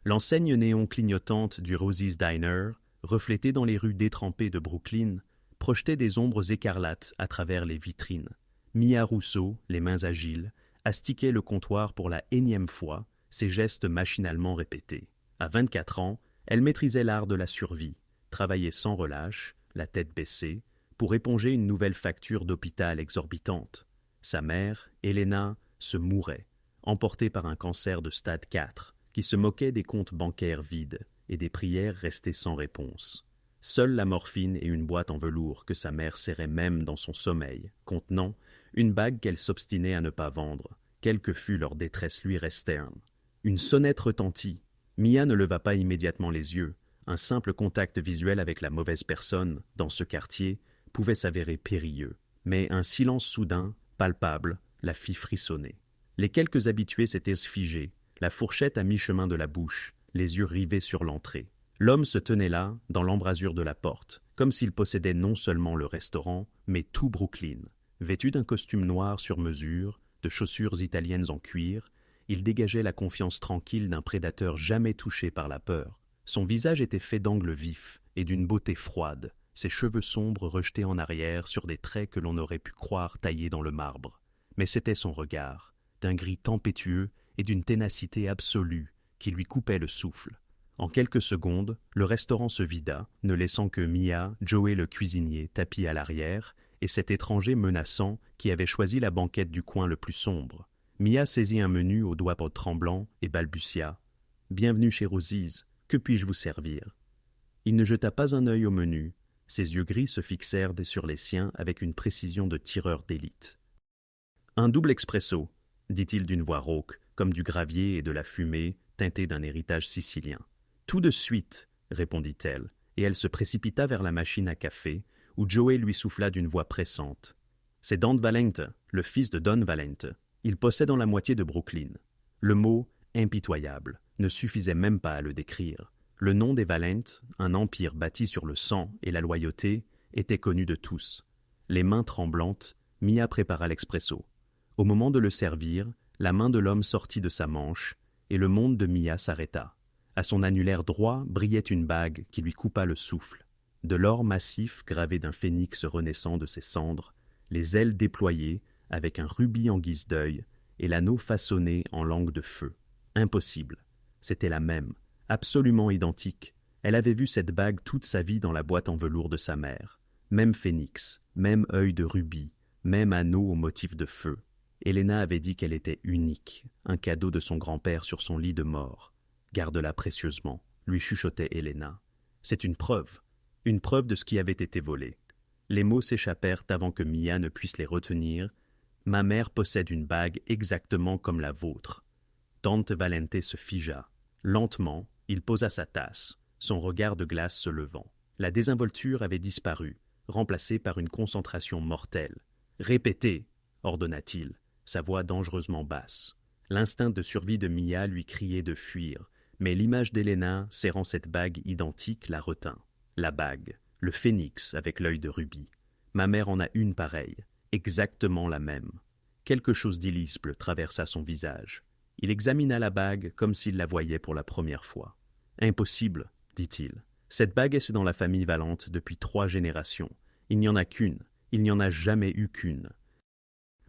L'enseigne néon clignotante du Rosie's Diner, reflétée dans les rues détrempées de Brooklyn, projetait des ombres écarlates à travers les vitrines. Mia Rousseau, les mains agiles, astiquait le comptoir pour la énième fois, ses gestes machinalement répétés. À 24 ans, elle maîtrisait l'art de la survie, travaillait sans relâche, la tête baissée, pour éponger une nouvelle facture d'hôpital exorbitante. Sa mère, Elena, se mourait, emportée par un cancer de stade 4, qui se moquait des comptes bancaires vides et des prières restées sans réponse. Seule la morphine et une boîte en velours que sa mère serrait même dans son sommeil, contenant une bague qu'elle s'obstinait à ne pas vendre, quelle que fût leur détresse lui resterne. Une sonnette retentit. Mia ne leva pas immédiatement les yeux. Un simple contact visuel avec la mauvaise personne, dans ce quartier, pouvait s'avérer périlleux. Mais un silence soudain, palpable, la fit frissonner. Les quelques habitués s'étaient figés, la fourchette à mi-chemin de la bouche, les yeux rivés sur l'entrée. L'homme se tenait là, dans l'embrasure de la porte, comme s'il possédait non seulement le restaurant, mais tout Brooklyn. Vêtu d'un costume noir sur mesure, de chaussures italiennes en cuir, il dégageait la confiance tranquille d'un prédateur jamais touché par la peur. Son visage était fait d'angles vifs et d'une beauté froide, ses cheveux sombres rejetés en arrière sur des traits que l'on aurait pu croire taillés dans le marbre. Mais c'était son regard, d'un gris tempétueux et d'une ténacité absolue qui lui coupait le souffle. En quelques secondes, le restaurant se vida, ne laissant que Mia, Joey le cuisinier, tapis à l'arrière, et cet étranger menaçant qui avait choisi la banquette du coin le plus sombre. Mia saisit un menu aux doigts tremblants et balbutia. « Bienvenue chez Rosie's, que puis-je vous servir ?» Il ne jeta pas un œil au menu. Ses yeux gris se fixèrent sur les siens avec une précision de tireur d'élite. « Un double expresso », dit-il d'une voix rauque, comme du gravier et de la fumée, teintée d'un héritage sicilien. « Tout de suite », répondit-elle, et elle se précipita vers la machine à café, où Joey lui souffla d'une voix pressante. « C'est Don Valente, le fils de Don Valente. Il possède la moitié de Brooklyn. » Le mot « impitoyable » ne suffisait même pas à le décrire. Le nom des Valente, un empire bâti sur le sang et la loyauté, était connu de tous. Les mains tremblantes, Mia prépara l'expresso. Au moment de le servir, la main de l'homme sortit de sa manche, et le monde de Mia s'arrêta. À son annulaire droit brillait une bague qui lui coupa le souffle. De l'or massif gravé d'un phénix renaissant de ses cendres, les ailes déployées, avec un rubis en guise d'œil, et l'anneau façonné en langue de feu. Impossible. C'était la même, absolument identique. Elle avait vu cette bague toute sa vie dans la boîte en velours de sa mère. Même phénix, même œil de rubis, même anneau au motif de feu. Elena avait dit qu'elle était unique, un cadeau de son grand-père sur son lit de mort. « Garde-la précieusement », lui chuchotait Elena. « C'est une preuve de ce qui avait été volé. » Les mots s'échappèrent avant que Mia ne puisse les retenir. « Ma mère possède une bague exactement comme la vôtre. » Dante Valente se figea. Lentement, il posa sa tasse, son regard de glace se levant. La désinvolture avait disparu, remplacée par une concentration mortelle. « Répétez !» ordonna-t-il, sa voix dangereusement basse. L'instinct de survie de Mia lui criait de fuir, mais l'image d'Elena serrant cette bague identique la retint. La bague, le phénix avec l'œil de rubis. Ma mère en a une pareille, exactement la même. Quelque chose d'illisible traversa son visage. Il examina la bague comme s'il la voyait pour la première fois. « Impossible, dit-il. Cette bague est dans la famille Valente depuis 3 générations. Il n'y en a qu'une. Il n'y en a jamais eu qu'une. »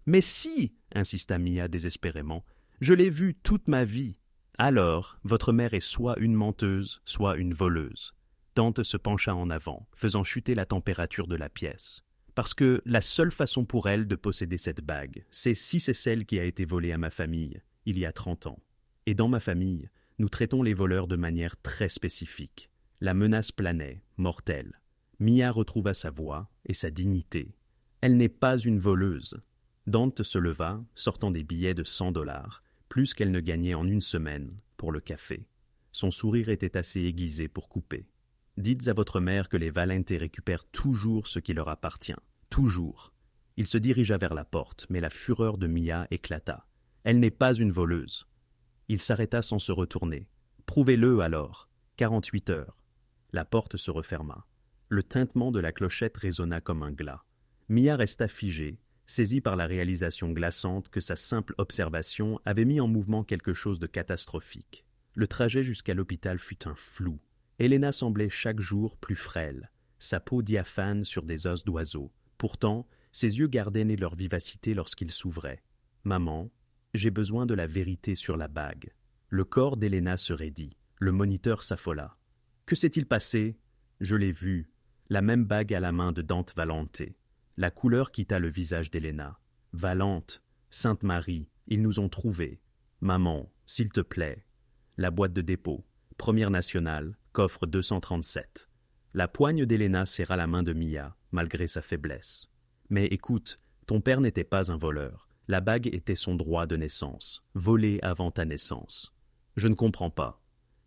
« Mais si, insista Mia désespérément, je l'ai vue toute ma vie. Alors, votre mère est soit une menteuse, soit une voleuse. » Dante se pencha en avant, faisant chuter la température de la pièce. Parce que la seule façon pour elle de posséder cette bague, c'est si c'est celle qui a été volée à ma famille, il y a 30 ans. Et dans ma famille, nous traitons les voleurs de manière très spécifique. La menace planait, mortelle. Mia retrouva sa voix et sa dignité. Elle n'est pas une voleuse. Dante se leva, sortant des billets de $100, plus qu'elle ne gagnait en une semaine, pour le café. Son sourire était assez aiguisé pour couper. « Dites à votre mère que les Valente récupèrent toujours ce qui leur appartient. Toujours. » Il se dirigea vers la porte, mais la fureur de Mia éclata. « Elle n'est pas une voleuse. » Il s'arrêta sans se retourner. « Prouvez-le alors. 48 heures. » La porte se referma. Le tintement de la clochette résonna comme un glas. Mia resta figée, saisie par la réalisation glaçante que sa simple observation avait mis en mouvement quelque chose de catastrophique. Le trajet jusqu'à l'hôpital fut un flou. Elena semblait chaque jour plus frêle, sa peau diaphane sur des os d'oiseau. Pourtant, ses yeux gardaient leur vivacité lorsqu'ils s'ouvraient. « Maman, j'ai besoin de la vérité sur la bague. » Le corps d'Elena se raidit. Le moniteur s'affola. « Que s'est-il passé ?» ?»« Je l'ai vue, la même bague à la main de Dante Valente. » La couleur quitta le visage d'Elena. « Valente, Sainte Marie, ils nous ont trouvés. Maman, s'il te plaît. » La boîte de dépôt. Première nationale, coffre 237. La poigne d'Elena serra la main de Mia, malgré sa faiblesse. « Mais écoute, ton père n'était pas un voleur. La bague était son droit de naissance, volé avant ta naissance. Je ne comprends pas.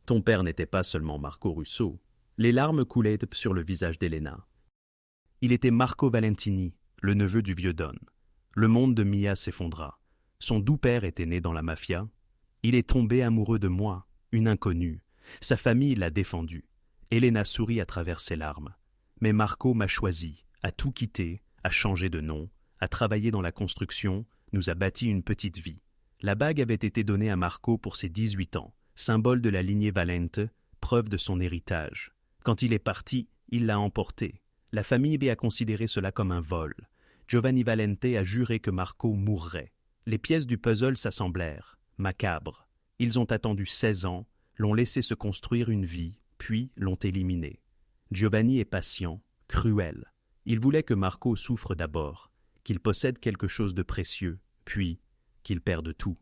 Ton père n'était pas seulement Marco Russo. » Les larmes coulaient sur le visage d'Elena. Il était Marco Valentini, le neveu du vieux Don. Le monde de Mia s'effondra. Son doux père était né dans la mafia. Il est tombé amoureux de moi, une inconnue. Sa famille l'a défendu. Elena sourit à travers ses larmes. Mais Marco m'a choisi, a tout quitté, a changé de nom, a travaillé dans la construction, nous a bâti une petite vie. La bague avait été donnée à Marco pour ses 18 ans, symbole de la lignée Valente, preuve de son héritage. Quand il est parti, il l'a emportée. La famille B a considéré cela comme un vol. Giovanni Valente a juré que Marco mourrait. Les pièces du puzzle s'assemblèrent. Macabre. Ils ont attendu 16 ans, l'ont laissé se construire une vie, puis l'ont éliminé. Giovanni est patient, cruel. Il voulait que Marco souffre d'abord, qu'il possède quelque chose de précieux, puis qu'il perde tout.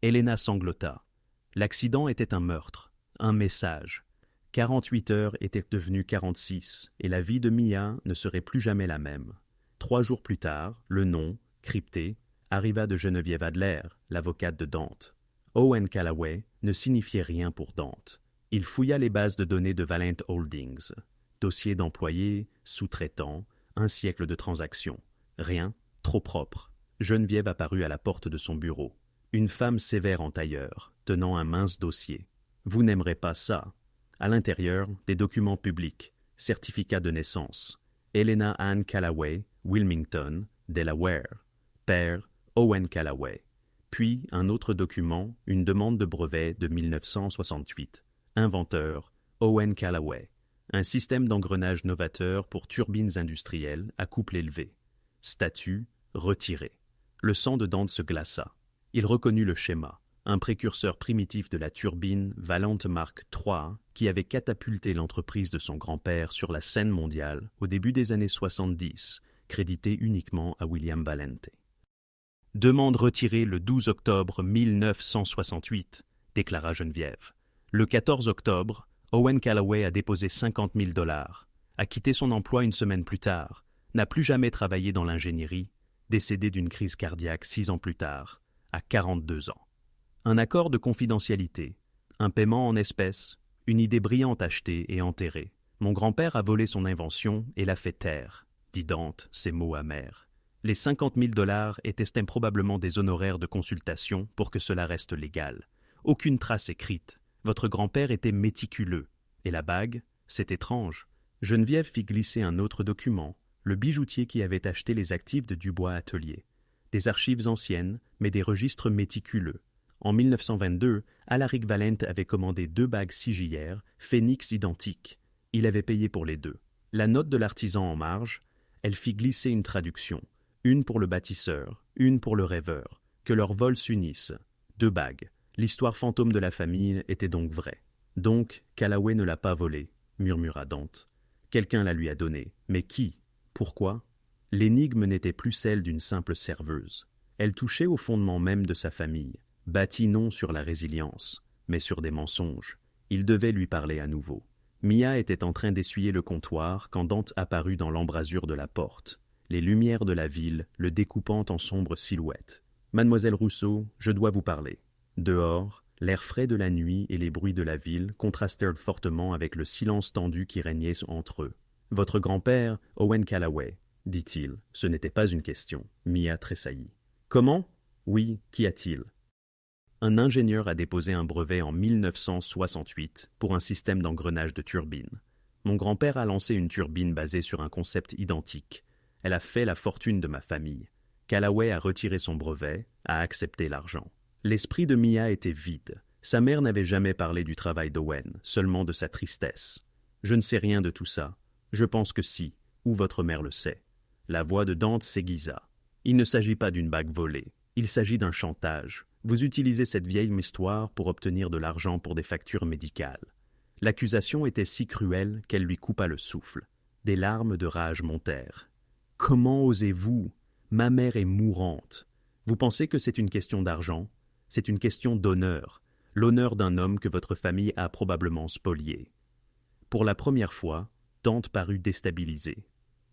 Elena sanglota. L'accident était un meurtre, un message. 48 heures étaient devenues 46, et la vie de Mia ne serait plus jamais la même. 3 jours plus tard, le nom, crypté, arriva de Geneviève Adler, l'avocate de Dante. Owen Callaway ne signifiait rien pour Dante. Il fouilla les bases de données de Valent Holdings. Dossiers d'employés, sous-traitants, 1 siècle de transactions. Rien, trop propre. Geneviève apparut à la porte de son bureau. Une femme sévère en tailleur, tenant un mince dossier. « Vous n'aimerez pas ça. » À l'intérieur, des documents publics, certificat de naissance. Elena Ann Callaway, Wilmington, Delaware. Père, Owen Callaway. Puis un autre document, une demande de brevet de 1968. Inventeur, Owen Callaway. Un système d'engrenage novateur pour turbines industrielles à couple élevé. Statut, retiré. Le sang de Dante se glaça. Il reconnut le schéma. Un précurseur primitif de la turbine Valente Mark III qui avait catapulté l'entreprise de son grand-père sur la scène mondiale au début des années 70, crédité uniquement à William Valente. Demande retirée le 12 octobre 1968, déclara Geneviève. Le 14 octobre, Owen Callaway a déposé 50 000 $, a quitté son emploi une semaine plus tard, n'a plus jamais travaillé dans l'ingénierie, décédé d'une crise cardiaque 6 ans plus tard, à 42 ans. Un accord de confidentialité, un paiement en espèces, une idée brillante achetée et enterrée. Mon grand-père a volé son invention et l'a fait taire, dit Dante, ses mots amers. Les 50 000 $ étaient probablement des honoraires de consultation pour que cela reste légal. Aucune trace écrite. Votre grand-père était méticuleux. Et la bague, c'est étrange. Geneviève fit glisser un autre document, le bijoutier qui avait acheté les actifs de Dubois Atelier. Des archives anciennes, mais des registres méticuleux. En 1922, Alaric Valente avait commandé 2 bagues sigillères, phénix identiques. Il avait payé pour les 2. La note de l'artisan en marge, elle fit glisser une traduction. Une pour le bâtisseur, une pour le rêveur. Que leurs vols s'unissent. 2 bagues. L'histoire fantôme de la famille était donc vraie. Donc, Callaway ne l'a pas volée, murmura Dante. Quelqu'un la lui a donnée. Mais qui? Pourquoi? L'énigme n'était plus celle d'une simple serveuse. Elle touchait au fondement même de sa famille. Bâti non sur la résilience, mais sur des mensonges. Il devait lui parler à nouveau. Mia était en train d'essuyer le comptoir quand Dante apparut dans l'embrasure de la porte, les lumières de la ville le découpant en sombres silhouettes. « Mademoiselle Rousseau, je dois vous parler. » Dehors, l'air frais de la nuit et les bruits de la ville contrastèrent fortement avec le silence tendu qui régnait entre eux. « Votre grand-père, Owen Callaway, dit-il. Ce n'était pas une question. Mia tressaillit. « Comment? Oui, qu'y a-t-il? » Un ingénieur a déposé un brevet en 1968 pour un système d'engrenage de turbine. Mon grand-père a lancé une turbine basée sur un concept identique. Elle a fait la fortune de ma famille. Callaway a retiré son brevet, a accepté l'argent. L'esprit de Mia était vide. Sa mère n'avait jamais parlé du travail d'Owen, seulement de sa tristesse. « Je ne sais rien de tout ça. Je pense que si, ou votre mère le sait. » La voix de Dante s'aiguisa. « Il ne s'agit pas d'une bague volée. Il s'agit d'un chantage. Vous utilisez cette vieille histoire pour obtenir de l'argent pour des factures médicales. » L'accusation était si cruelle qu'elle lui coupa le souffle. Des larmes de rage montèrent. « Comment osez-vous? Ma mère est mourante. Vous pensez que c'est une question d'argent? C'est une question d'honneur, l'honneur d'un homme que votre famille a probablement spolié. » Pour la première fois, Dante parut déstabilisé.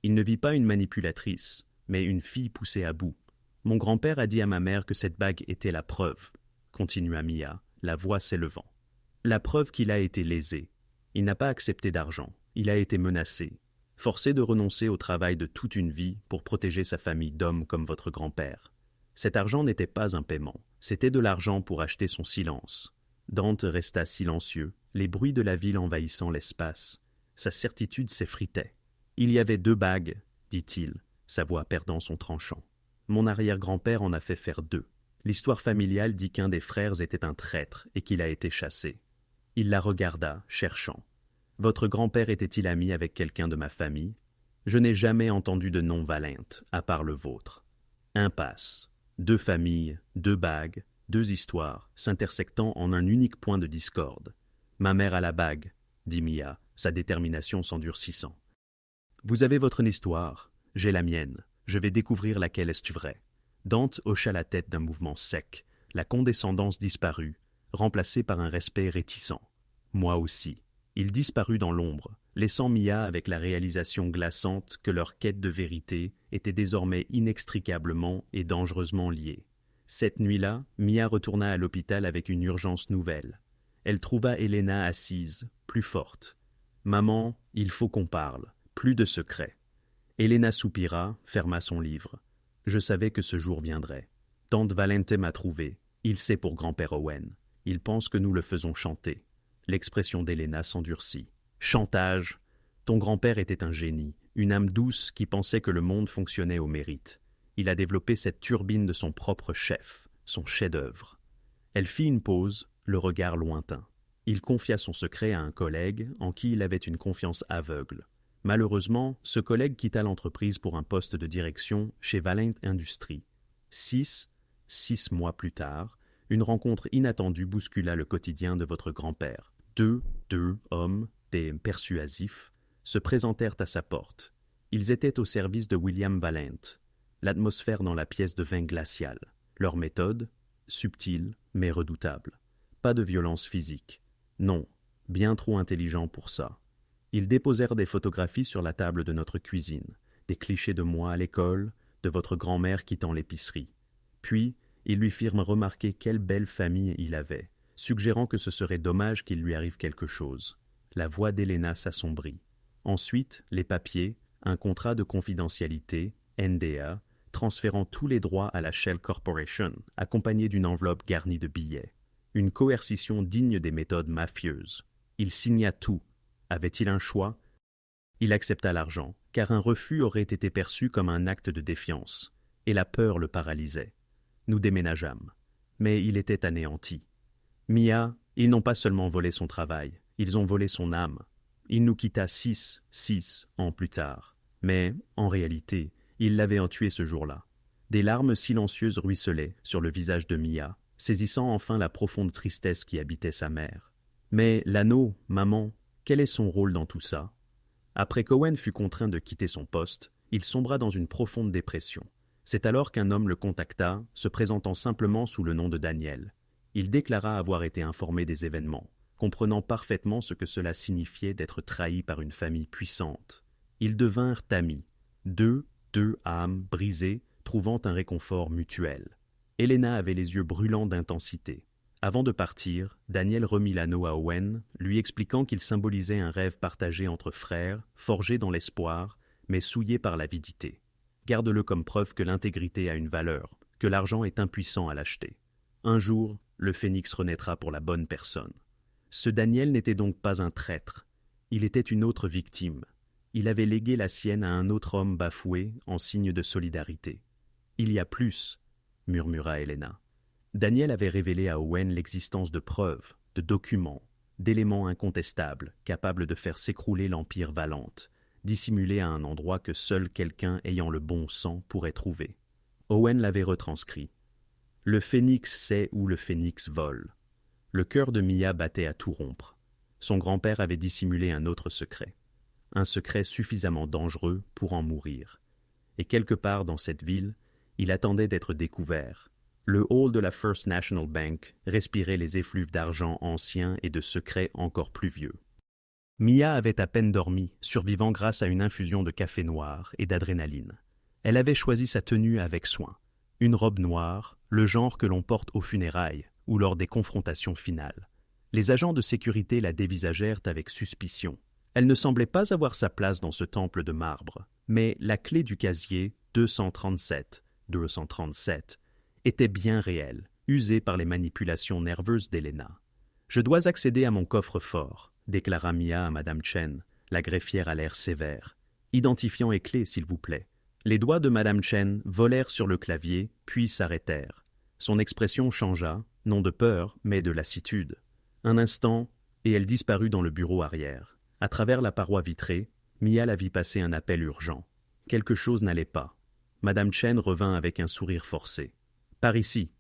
Il ne vit pas une manipulatrice, mais une fille poussée à bout. « Mon grand-père a dit à ma mère que cette bague était la preuve, » continua Mia, la voix s'élevant. « La preuve qu'il a été lésé. Il n'a pas accepté d'argent, il a été menacé, forcé de renoncer au travail de toute une vie pour protéger sa famille d'hommes comme votre grand-père. Cet argent n'était pas un paiement, c'était de l'argent pour acheter son silence. » Dante resta silencieux, les bruits de la ville envahissant l'espace. Sa certitude s'effritait. « Il y avait 2 bagues, dit-il, sa voix perdant son tranchant. Mon arrière-grand-père en a fait faire 2. L'histoire familiale dit qu'un des frères était un traître et qu'il a été chassé. » Il la regarda, cherchant. « Votre grand-père était-il ami avec quelqu'un de ma famille? Je n'ai jamais entendu de nom Valente, à part le vôtre. » Impasse. 2 familles, 2 bagues, 2 histoires, s'intersectant en un unique point de discorde. « Ma mère a la bague, » dit Mia, sa détermination s'endurcissant. « Vous avez votre histoire, j'ai la mienne. Je vais découvrir laquelle est vraie. » Dante hocha la tête d'un mouvement sec. La condescendance disparut, remplacée par un respect réticent. « Moi aussi. » Il disparut dans l'ombre, laissant Mia avec la réalisation glaçante que leur quête de vérité était désormais inextricablement et dangereusement liée. Cette nuit-là, Mia retourna à l'hôpital avec une urgence nouvelle. Elle trouva Elena assise, plus forte. « Maman, il faut qu'on parle. Plus de secrets. » Elena soupira, ferma son livre. « Je savais que ce jour viendrait. Tante Valente m'a trouvé. Il sait pour grand-père Owen. Il pense que nous le faisons chanter. » L'expression d'Elena s'endurcit. « Chantage! Ton grand-père était un génie, une âme douce qui pensait que le monde fonctionnait au mérite. Il a développé cette turbine de son propre chef, son chef-d'œuvre. » Elle fit une pause, le regard lointain. Il confia son secret à un collègue en qui il avait une confiance aveugle. Malheureusement, ce collègue quitta l'entreprise pour un poste de direction chez Valente Industries. 6 mois plus tard, une rencontre inattendue bouscula le quotidien de votre grand-père. Deux hommes, des persuasifs, se présentèrent à sa porte. Ils étaient au service de William Valente. L'atmosphère dans la pièce devint glaciale. Leur méthode, subtile mais redoutable. Pas de violence physique. Non, bien trop intelligent pour ça. Ils déposèrent des photographies sur la table de notre cuisine, des clichés de moi à l'école, de votre grand-mère quittant l'épicerie. Puis, ils lui firent remarquer quelle belle famille il avait, suggérant que ce serait dommage qu'il lui arrive quelque chose. La voix d'Elena s'assombrit. Ensuite, les papiers, un contrat de confidentialité, NDA, transférant tous les droits à la Shell Corporation, accompagné d'une enveloppe garnie de billets. Une coercition digne des méthodes mafieuses. Il signa tout. Avait-il un choix? Il accepta l'argent, car un refus aurait été perçu comme un acte de défiance, et la peur le paralysait. Nous déménageâmes, mais il était anéanti. Mia, ils n'ont pas seulement volé son travail, ils ont volé son âme. Il nous quitta 6 ans plus tard, mais, en réalité, il l'avait tué ce jour-là. Des larmes silencieuses ruisselaient sur le visage de Mia, saisissant enfin la profonde tristesse qui habitait sa mère. Mais l'anneau, maman, quel est son rôle dans tout ça? Après qu'Owen fut contraint de quitter son poste, il sombra dans une profonde dépression. C'est alors qu'un homme le contacta, se présentant simplement sous le nom de Daniel. Il déclara avoir été informé des événements, comprenant parfaitement ce que cela signifiait d'être trahi par une famille puissante. Ils devinrent amis, deux âmes brisées, trouvant un réconfort mutuel. Elena avait les yeux brûlants d'intensité. Avant de partir, Daniel remit l'anneau à Owen, lui expliquant qu'il symbolisait un rêve partagé entre frères, forgé dans l'espoir, mais souillé par l'avidité. Garde-le comme preuve que l'intégrité a une valeur, que l'argent est impuissant à l'acheter. Un jour, le phénix renaîtra pour la bonne personne. Ce Daniel n'était donc pas un traître. Il était une autre victime. Il avait légué la sienne à un autre homme bafoué en signe de solidarité. « Il y a plus », murmura Elena. Daniel avait révélé à Owen l'existence de preuves, de documents, d'éléments incontestables capables de faire s'écrouler l'Empire Valente, dissimulés à un endroit que seul quelqu'un ayant le bon sang pourrait trouver. Owen l'avait retranscrit. Le phénix sait où le phénix vole. Le cœur de Mia battait à tout rompre. Son grand-père avait dissimulé un autre secret. Un secret suffisamment dangereux pour en mourir. Et quelque part dans cette ville, il attendait d'être découvert. Le hall de la First National Bank respirait les effluves d'argent anciens et de secrets encore plus vieux. Mia avait à peine dormi, survivant grâce à une infusion de café noir et d'adrénaline. Elle avait choisi sa tenue avec soin. Une robe noire, le genre que l'on porte aux funérailles ou lors des confrontations finales. Les agents de sécurité la dévisagèrent avec suspicion. Elle ne semblait pas avoir sa place dans ce temple de marbre, mais la clé du casier 237 était bien réelle, usée par les manipulations nerveuses d'Helena. « Je dois accéder à mon coffre-fort », déclara Mia à Madame Chen, la greffière à l'air sévère. « Identifiant et clé, s'il vous plaît. » Les doigts de Madame Chen volèrent sur le clavier, puis s'arrêtèrent. Son expression changea, non de peur, mais de lassitude. Un instant, et elle disparut dans le bureau arrière. À travers la paroi vitrée, Mia la vit passer un appel urgent. Quelque chose n'allait pas. Madame Chen revint avec un sourire forcé. « Par ici !»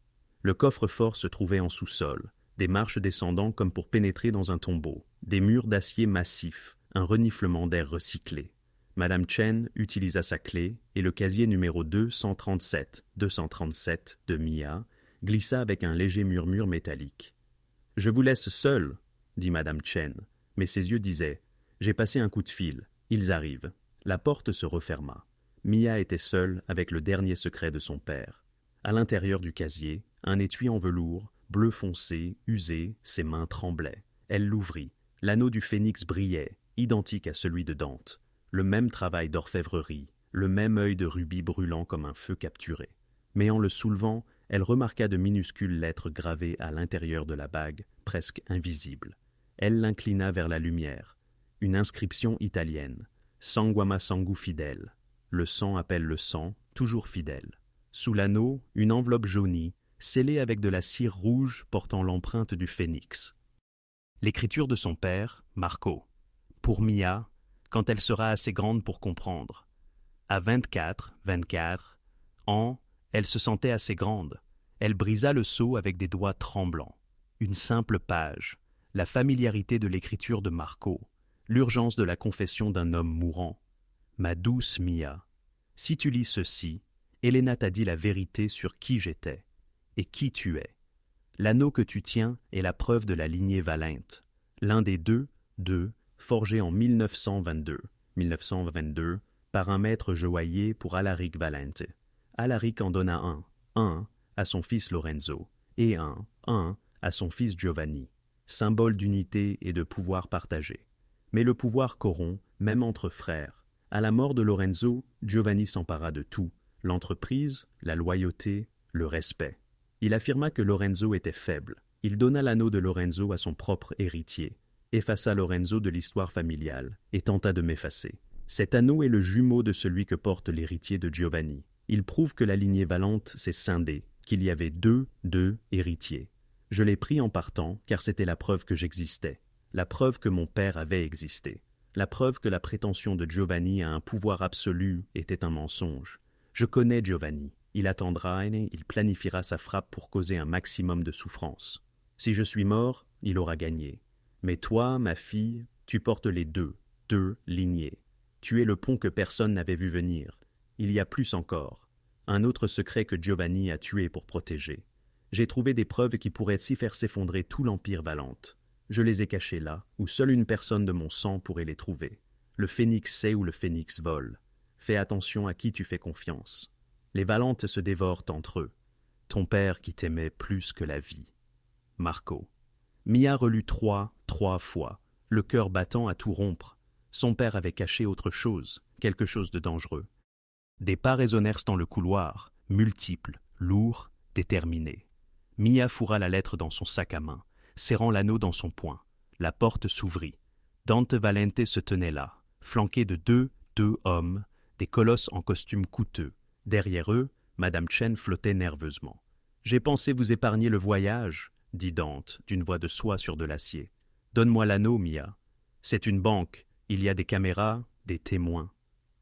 Le coffre-fort se trouvait en sous-sol, des marches descendant comme pour pénétrer dans un tombeau, des murs d'acier massif, un reniflement d'air recyclé. Madame Chen utilisa sa clé et le casier numéro 237 de Mia glissa avec un léger murmure métallique. « Je vous laisse seul, » dit Madame Chen, mais ses yeux disaient « J'ai passé un coup de fil, ils arrivent. » La porte se referma. Mia était seule avec le dernier secret de son père. À l'intérieur du casier, un étui en velours, bleu foncé, usé, ses mains tremblaient. Elle l'ouvrit. L'anneau du phénix brillait, identique à celui de Dante. Le même travail d'orfèvrerie, le même œil de rubis brûlant comme un feu capturé. Mais en le soulevant, elle remarqua de minuscules lettres gravées à l'intérieur de la bague, presque invisibles. Elle l'inclina vers la lumière. Une inscription italienne. Sanguama sangu fidèle. Le sang appelle le sang, toujours fidèle. Sous l'anneau, une enveloppe jaunie, scellée avec de la cire rouge portant l'empreinte du phénix. L'écriture de son père, Marco. Pour Mia, quand elle sera assez grande pour comprendre. À 24 ans, elle se sentait assez grande. Elle brisa le sceau avec des doigts tremblants. Une simple page, la familiarité de l'écriture de Marco, l'urgence de la confession d'un homme mourant. Ma douce Mia, si tu lis ceci, Helena t'a dit la vérité sur qui j'étais et qui tu es. L'anneau que tu tiens est la preuve de la lignée Valente. L'un des deux, forgé en 1922, par un maître joaillier pour Alaric Valente. Alaric en donna un à son fils Lorenzo, et un à son fils Giovanni, symbole d'unité et de pouvoir partagé. Mais le pouvoir corrompt, même entre frères. À la mort de Lorenzo, Giovanni s'empara de tout, l'entreprise, la loyauté, le respect. Il affirma que Lorenzo était faible. Il donna l'anneau de Lorenzo à son propre héritier, effaça Lorenzo de l'histoire familiale et tenta de m'effacer. Cet anneau est le jumeau de celui que porte l'héritier de Giovanni. Il prouve que la lignée Valente s'est scindée, qu'il y avait deux héritiers. Je l'ai pris en partant car c'était la preuve que j'existais, la preuve que mon père avait existé, la preuve que la prétention de Giovanni à un pouvoir absolu était un mensonge. Je connais Giovanni. Il attendra et il planifiera sa frappe pour causer un maximum de souffrance. Si je suis mort, il aura gagné. Mais toi, ma fille, tu portes les deux lignées. Tu es le pont que personne n'avait vu venir. Il y a plus encore. Un autre secret que Giovanni a tué pour protéger. J'ai trouvé des preuves qui pourraient s'y faire s'effondrer tout l'Empire Valente. Je les ai cachées là, où seule une personne de mon sang pourrait les trouver. Le phénix sait où le phénix vole. Fais attention à qui tu fais confiance. Les Valentes se dévorent entre eux. Ton père qui t'aimait plus que la vie. Marco. Mia relut trois fois, le cœur battant à tout rompre. Son père avait caché autre chose, quelque chose de dangereux. Des pas résonnèrent dans le couloir, multiples, lourds, déterminés. Mia fourra la lettre dans son sac à main, serrant l'anneau dans son poing. La porte s'ouvrit. Dante Valente se tenait là, flanqué de deux hommes, des colosses en costume coûteux. Derrière eux, Madame Chen flottait nerveusement. J'ai pensé vous épargner le voyage, dit Dante, d'une voix de soie sur de l'acier. Donne-moi l'anneau, Mia. C'est une banque, il y a des caméras, des témoins.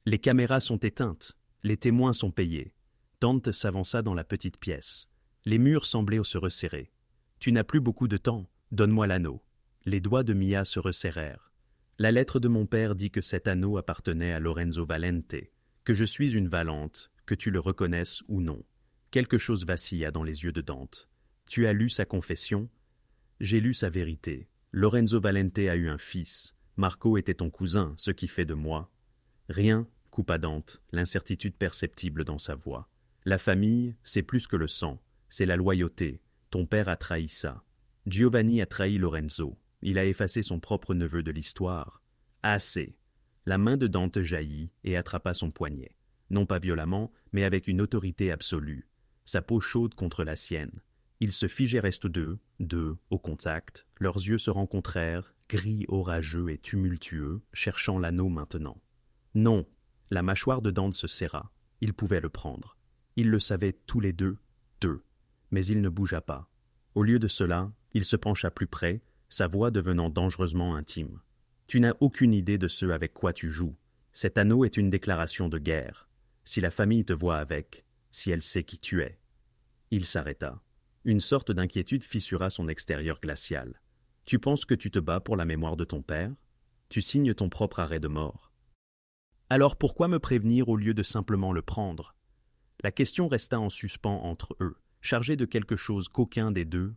Les caméras sont éteintes, les témoins sont payés. Dante s'avança dans la petite pièce. Les murs semblaient se resserrer. Tu n'as plus beaucoup de temps, donne-moi l'anneau. Les doigts de Mia se resserrèrent. La lettre de mon père dit que cet anneau appartenait à Lorenzo Valente, que je suis une Valente, que tu le reconnaisses ou non. Quelque chose vacilla dans les yeux de Dante. Tu as lu sa confession? J'ai lu sa vérité. Lorenzo Valente a eu un fils. Marco était ton cousin, ce qui fait de moi. Rien, coupa Dante, l'incertitude perceptible dans sa voix. La famille, c'est plus que le sang, c'est la loyauté. Ton père a trahi ça. Giovanni a trahi Lorenzo. Il a effacé son propre neveu de l'histoire. Assez. La main de Dante jaillit et attrapa son poignet. Non pas violemment, mais avec une autorité absolue. Sa peau chaude contre la sienne. Ils se figèrent tous deux, au contact. Leurs yeux se rencontrèrent, gris, orageux et tumultueux, cherchant l'anneau maintenant. Non. La mâchoire de Dante se serra. Il pouvait le prendre. Ils le savaient tous les deux. Mais il ne bougea pas. Au lieu de cela, il se pencha plus près, sa voix devenant dangereusement intime. Tu n'as aucune idée de ce avec quoi tu joues. Cet anneau est une déclaration de guerre. Si la famille te voit avec, si elle sait qui tu es. Il s'arrêta. Une sorte d'inquiétude fissura son extérieur glacial. Tu penses que tu te bats pour la mémoire de ton père? Tu signes ton propre arrêt de mort. Alors pourquoi me prévenir au lieu de simplement le prendre? La question resta en suspens entre eux, chargée de quelque chose qu'aucun des deux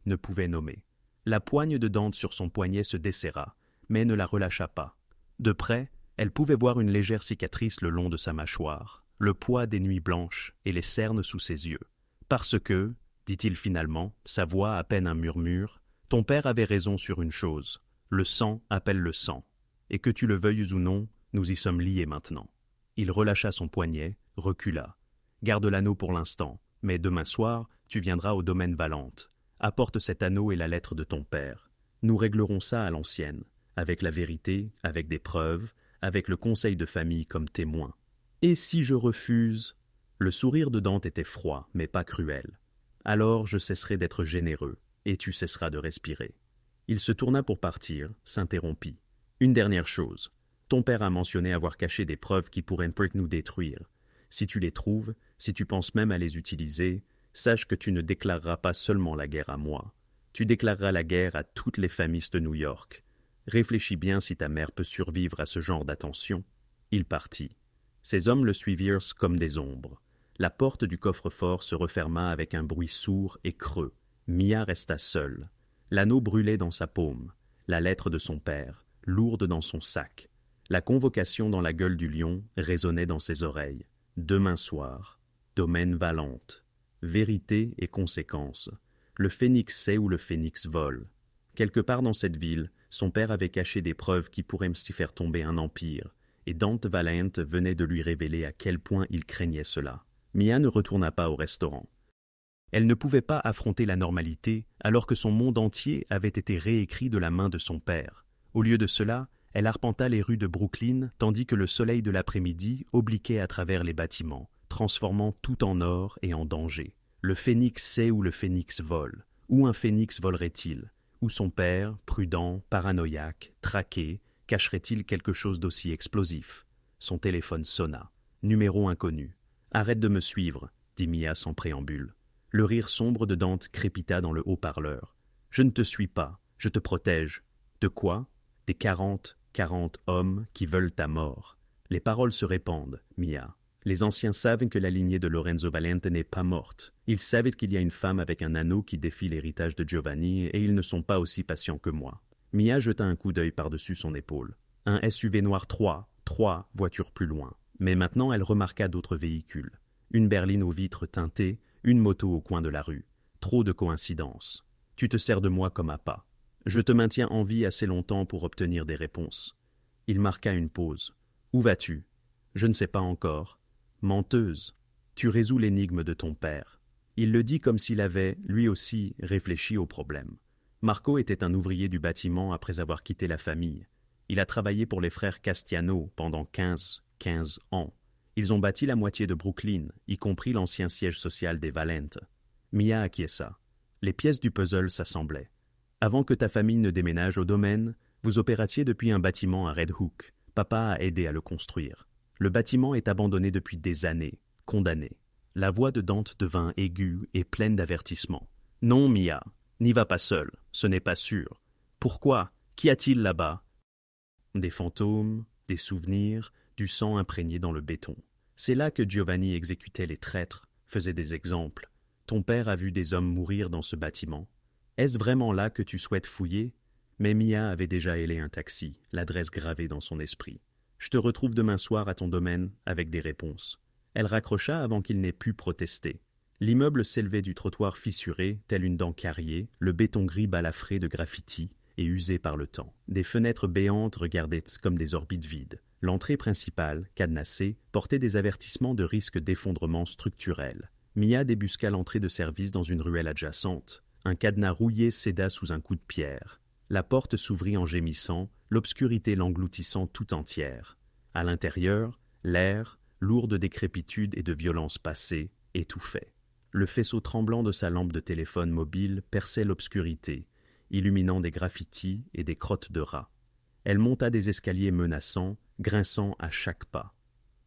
ne pouvait nommer. La poigne de Dante sur son poignet se desserra, mais ne la relâcha pas. De près, elle pouvait voir une légère cicatrice le long de sa mâchoire, le poids des nuits blanches et les cernes sous ses yeux. Parce que, dit-il finalement, sa voix à peine un murmure, ton père avait raison sur une chose, le sang appelle le sang, et que tu le veuilles ou non, nous y sommes liés maintenant. Il relâcha son poignet, recula. Garde l'anneau pour l'instant, mais demain soir, tu viendras au domaine Valente. Apporte cet anneau et la lettre de ton père. Nous réglerons ça à l'ancienne, avec la vérité, avec des preuves, avec le conseil de famille comme témoin. Et si je refuse? Le sourire de Dante était froid, mais pas cruel. Alors je cesserai d'être généreux, et tu cesseras de respirer. Il se tourna pour partir, s'interrompit. Une dernière chose. Ton père a mentionné avoir caché des preuves qui pourraient nous détruire. Si tu les trouves, si tu penses même à les utiliser, sache que tu ne déclareras pas seulement la guerre à moi. Tu déclareras la guerre à toutes les familles de New York. Réfléchis bien si ta mère peut survivre à ce genre d'attention. Il partit. Ses hommes le suivirent comme des ombres. La porte du coffre-fort se referma avec un bruit sourd et creux. Mia resta seule. L'anneau brûlait dans sa paume. La lettre de son père, lourde dans son sac. La convocation dans la gueule du lion résonnait dans ses oreilles. Demain soir, domaine Valente. Vérité et conséquence. Le phénix sait où le phénix vole. Quelque part dans cette ville, son père avait caché des preuves qui pourraient s'y faire tomber un empire, et Dante Valente venait de lui révéler à quel point il craignait cela. Mia ne retourna pas au restaurant. Elle ne pouvait pas affronter la normalité alors que son monde entier avait été réécrit de la main de son père. Au lieu de cela, elle arpenta les rues de Brooklyn tandis que le soleil de l'après-midi obliquait à travers les bâtiments, transformant tout en or et en danger. Le phénix sait où le phénix vole. Où un phénix volerait-il? Où son père, prudent, paranoïaque, traqué, cacherait-il quelque chose d'aussi explosif? Son téléphone sonna. Numéro inconnu. « Arrête de me suivre », dit Mia sans préambule. Le rire sombre de Dante crépita dans le haut-parleur. « Je ne te suis pas, je te protège. » De quoi? Des 40 hommes qui veulent ta mort. Les paroles se répandent, Mia. Les anciens savent que la lignée de Lorenzo Valente n'est pas morte. Ils savent qu'il y a une femme avec un anneau qui défie l'héritage de Giovanni et ils ne sont pas aussi patients que moi. Mia jeta un coup d'œil par-dessus son épaule. Un SUV noir 3 voitures plus loin. Mais maintenant elle remarqua d'autres véhicules. Une berline aux vitres teintées, une moto au coin de la rue. Trop de coïncidences. Tu te sers de moi comme appât. Je te maintiens en vie assez longtemps pour obtenir des réponses. Il marqua une pause. Où vas-tu? Je ne sais pas encore. Menteuse. Tu résous l'énigme de ton père. Il le dit comme s'il avait, lui aussi, réfléchi au problème. Marco était un ouvrier du bâtiment après avoir quitté la famille. Il a travaillé pour les frères Castiano pendant 15 ans. Ils ont bâti la moitié de Brooklyn, y compris l'ancien siège social des Valente. Mia acquiesça. Les pièces du puzzle s'assemblaient. Avant que ta famille ne déménage au domaine, vous opératiez depuis un bâtiment à Red Hook. Papa a aidé à le construire. Le bâtiment est abandonné depuis des années, condamné. La voix de Dante devint aiguë et pleine d'avertissement. Non, Mia, n'y va pas seul, ce n'est pas sûr. Pourquoi? Qu'y a-t-il là-bas? Des fantômes, des souvenirs, du sang imprégné dans le béton. C'est là que Giovanni exécutait les traîtres, faisait des exemples. Ton père a vu des hommes mourir dans ce bâtiment. Est-ce vraiment là que tu souhaites fouiller? Mais Mia avait déjà hélé un taxi, l'adresse gravée dans son esprit. Je te retrouve demain soir à ton domaine avec des réponses. Elle raccrocha avant qu'il n'ait pu protester. L'immeuble s'élevait du trottoir fissuré, tel une dent carriée, le béton gris balafré de graffitis et usé par le temps. Des fenêtres béantes regardaient comme des orbites vides. L'entrée principale, cadenassée, portait des avertissements de risque d'effondrement structurel. Mia débusqua l'entrée de service dans une ruelle adjacente. Un cadenas rouillé céda sous un coup de pierre. La porte s'ouvrit en gémissant, l'obscurité l'engloutissant tout entière. À l'intérieur, l'air, lourd de décrépitude et de violence passée, étouffait. Le faisceau tremblant de sa lampe de téléphone mobile perçait l'obscurité, illuminant des graffitis et des crottes de rats. Elle monta des escaliers menaçants, grinçant à chaque pas.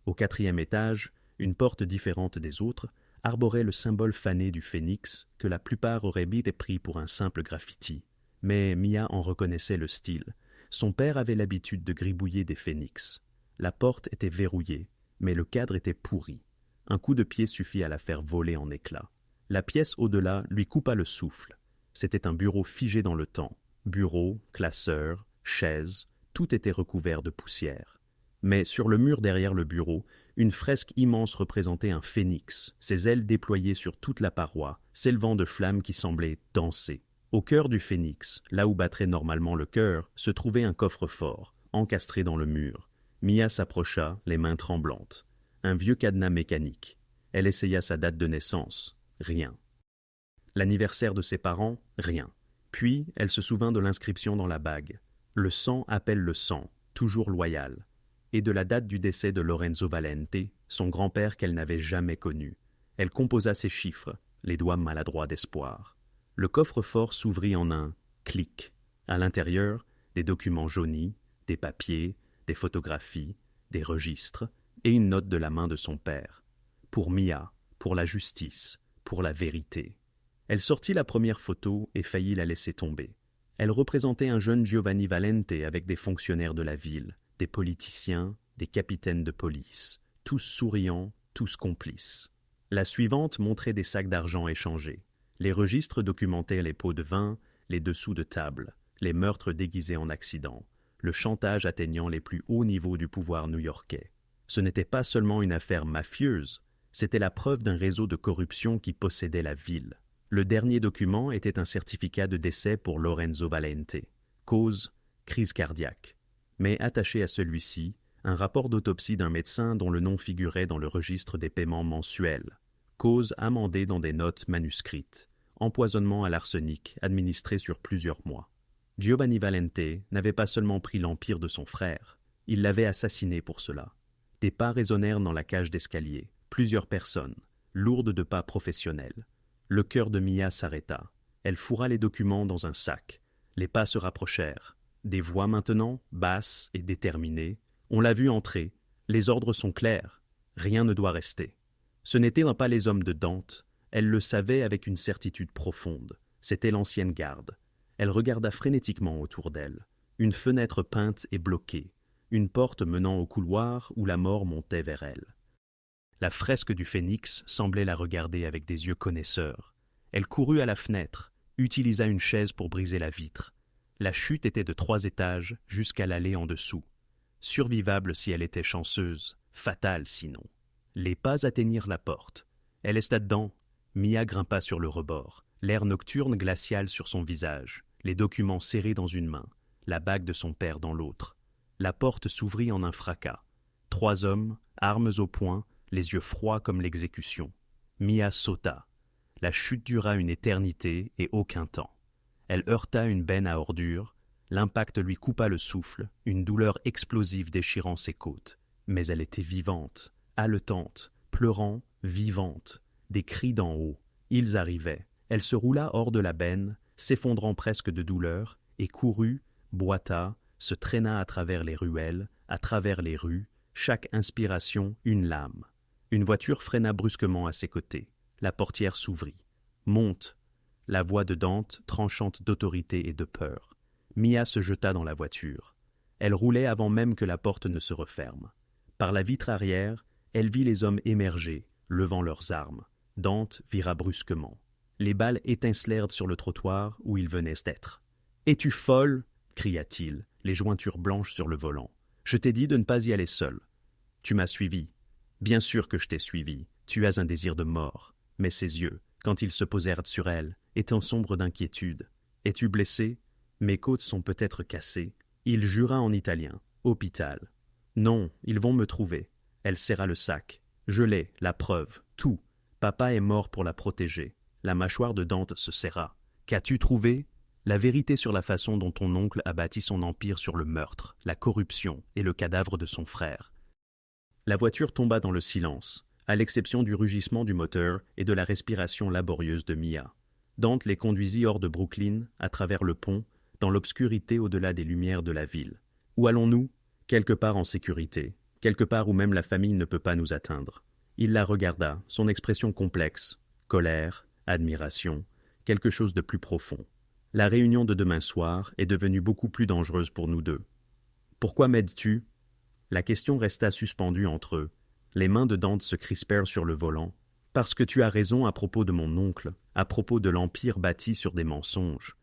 Au 4e étage, une porte différente des autres arborait le symbole fané du phénix que la plupart auraient vite pris pour un simple graffiti. Mais Mia en reconnaissait le style. Son père avait l'habitude de gribouiller des phénix. La porte était verrouillée, mais le cadre était pourri. Un coup de pied suffit à la faire voler en éclats. La pièce au-delà lui coupa le souffle. C'était un bureau figé dans le temps. Bureau, classeur, chaises, tout était recouvert de poussière. Mais sur le mur derrière le bureau, une fresque immense représentait un phénix, ses ailes déployées sur toute la paroi, s'élevant de flammes qui semblaient danser. Au cœur du phénix, là où battrait normalement le cœur, se trouvait un coffre-fort, encastré dans le mur. Mia s'approcha, les mains tremblantes. Un vieux cadenas mécanique. Elle essaya sa date de naissance. Rien. L'anniversaire de ses parents? Rien. Puis, elle se souvint de l'inscription dans la bague. Le sang appelle le sang, toujours loyal. Et de la date du décès de Lorenzo Valente, son grand-père qu'elle n'avait jamais connu. Elle composa ses chiffres, les doigts maladroits d'espoir. Le coffre-fort s'ouvrit en un clic. À l'intérieur, des documents jaunis, des papiers, des photographies, des registres, et une note de la main de son père. Pour Mia, pour la justice, pour la vérité. Elle sortit la première photo et faillit la laisser tomber. Elle représentait un jeune Giovanni Valente avec des fonctionnaires de la ville, des politiciens, des capitaines de police, tous souriants, tous complices. La suivante montrait des sacs d'argent échangés. Les registres documentaient les pots de vin, les dessous de table, les meurtres déguisés en accidents, le chantage atteignant les plus hauts niveaux du pouvoir new-yorkais. Ce n'était pas seulement une affaire mafieuse, c'était la preuve d'un réseau de corruption qui possédait la ville. Le dernier document était un certificat de décès pour Lorenzo Valente. Cause, crise cardiaque. Mais attaché à celui-ci, un rapport d'autopsie d'un médecin dont le nom figurait dans le registre des paiements mensuels. Cause amendée dans des notes manuscrites. Empoisonnement à l'arsenic administré sur plusieurs mois. Giovanni Valente n'avait pas seulement pris l'empire de son frère, il l'avait assassiné pour cela. Des pas résonnèrent dans la cage d'escalier. Plusieurs personnes, lourdes de pas professionnels. Le cœur de Mia s'arrêta. Elle fourra les documents dans un sac. Les pas se rapprochèrent. Des voix maintenant, basses et déterminées. On l'a vu entrer. Les ordres sont clairs. Rien ne doit rester. Ce n'étaient pas les hommes de Dante. Elle le savait avec une certitude profonde. C'était l'ancienne garde. Elle regarda frénétiquement autour d'elle. Une fenêtre peinte et bloquée. Une porte menant au couloir où la mort montait vers elle. La fresque du phénix semblait la regarder avec des yeux connaisseurs. Elle courut à la fenêtre, utilisa une chaise pour briser la vitre. La chute était de 3 étages jusqu'à l'allée en dessous. Survivable si elle était chanceuse, fatale sinon. Les pas atteignirent la porte. Elle resta dedans. Mia grimpa sur le rebord, l'air nocturne glacial sur son visage, les documents serrés dans une main, la bague de son père dans l'autre. La porte s'ouvrit en un fracas. 3 hommes, armes au poing, les yeux froids comme l'exécution. Mia sauta. La chute dura une éternité et aucun temps. Elle heurta une benne à ordures. L'impact lui coupa le souffle, une douleur explosive déchirant ses côtes. Mais elle était vivante, haletante, pleurant, vivante. Des cris d'en haut. Ils arrivaient. Elle se roula hors de la benne, s'effondrant presque de douleur, et courut, boita, se traîna à travers les ruelles, à travers les rues, chaque inspiration une lame. Une voiture freina brusquement à ses côtés. La portière s'ouvrit. « Monte !» La voix de Dante, tranchante d'autorité et de peur. Mia se jeta dans la voiture. Elle roulait avant même que la porte ne se referme. Par la vitre arrière, elle vit les hommes émerger, levant leurs armes. Dante vira brusquement. Les balles étincelèrent sur le trottoir où ils venaient d'être. « Es-tu folle » cria-t-il, les jointures blanches sur le volant. « Je t'ai dit de ne pas y aller seul. Tu m'as suivi. Bien sûr que je t'ai suivi. Tu as un désir de mort. » Mais ses yeux, quand ils se posèrent sur elle, étaient sombres d'inquiétude. « Es-tu blessé ? Mes côtes sont peut-être cassées. » Il jura en italien. « Hôpital. »« Non, ils vont me trouver. » Elle serra le sac. « Je l'ai, la preuve, tout. Papa est mort pour la protéger. » La mâchoire de Dante se serra. « Qu'as-tu trouvé ? » La vérité sur la façon dont ton oncle a bâti son empire sur le meurtre, la corruption et le cadavre de son frère. La voiture tomba dans le silence, à l'exception du rugissement du moteur et de la respiration laborieuse de Mia. Dante les conduisit hors de Brooklyn, à travers le pont, dans l'obscurité au-delà des lumières de la ville. Où allons-nous ? Quelque part en sécurité, quelque part où même la famille ne peut pas nous atteindre. Il la regarda, son expression complexe, colère, admiration, quelque chose de plus profond. La réunion de demain soir est devenue beaucoup plus dangereuse pour nous deux. « Pourquoi m'aides-tu » La question resta suspendue entre eux. Les mains de Dante se crispèrent sur le volant. « Parce que tu as raison à propos de mon oncle, à propos de l'empire bâti sur des mensonges. »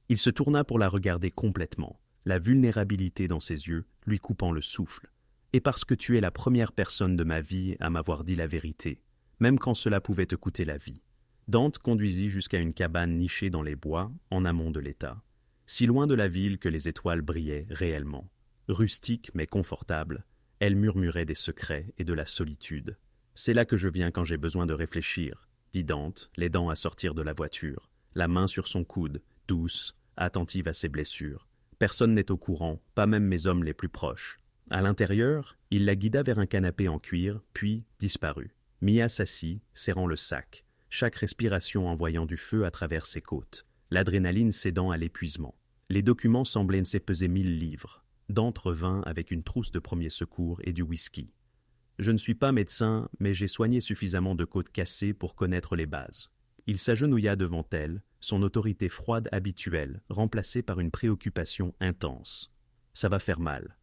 Il se tourna pour la regarder complètement, la vulnérabilité dans ses yeux lui coupant le souffle. « Et parce que tu es la première personne de ma vie à m'avoir dit la vérité, même quand cela pouvait te coûter la vie. » Dante conduisit jusqu'à une cabane nichée dans les bois, en amont de l'État, si loin de la ville que les étoiles brillaient réellement. Rustique mais confortable, elle murmurait des secrets et de la solitude. « C'est là que je viens quand j'ai besoin de réfléchir, » dit Dante, l'aidant à sortir de la voiture, la main sur son coude, douce, attentive à ses blessures. Personne n'est au courant, pas même mes hommes les plus proches. À l'intérieur, il la guida vers un canapé en cuir, puis disparut. Mia s'assit, serrant le sac, chaque respiration envoyant du feu à travers ses côtes, l'adrénaline cédant à l'épuisement. Les documents semblaient peser 1000 livres. Dante revint avec une trousse de premiers secours et du whisky. « Je ne suis pas médecin, mais j'ai soigné suffisamment de côtes cassées pour connaître les bases. » Il s'agenouilla devant elle, son autorité froide habituelle, remplacée par une préoccupation intense. « Ça va faire mal.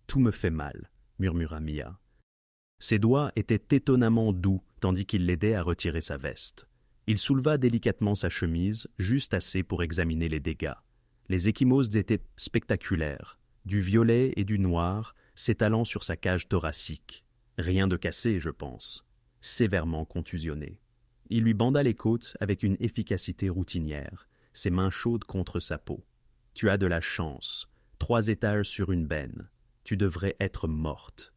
Tout me fait mal, » murmura Mia. Ses doigts étaient étonnamment doux, tandis qu'il l'aidait à retirer sa veste. Il souleva délicatement sa chemise, juste assez pour examiner les dégâts. Les ecchymoses étaient spectaculaires, du violet et du noir s'étalant sur sa cage thoracique. Rien de cassé, je pense. Sévèrement contusionné. Il lui banda les côtes avec une efficacité routinière, ses mains chaudes contre sa peau. « Tu as de la chance. 3 étages sur une benne. Tu devrais être morte. »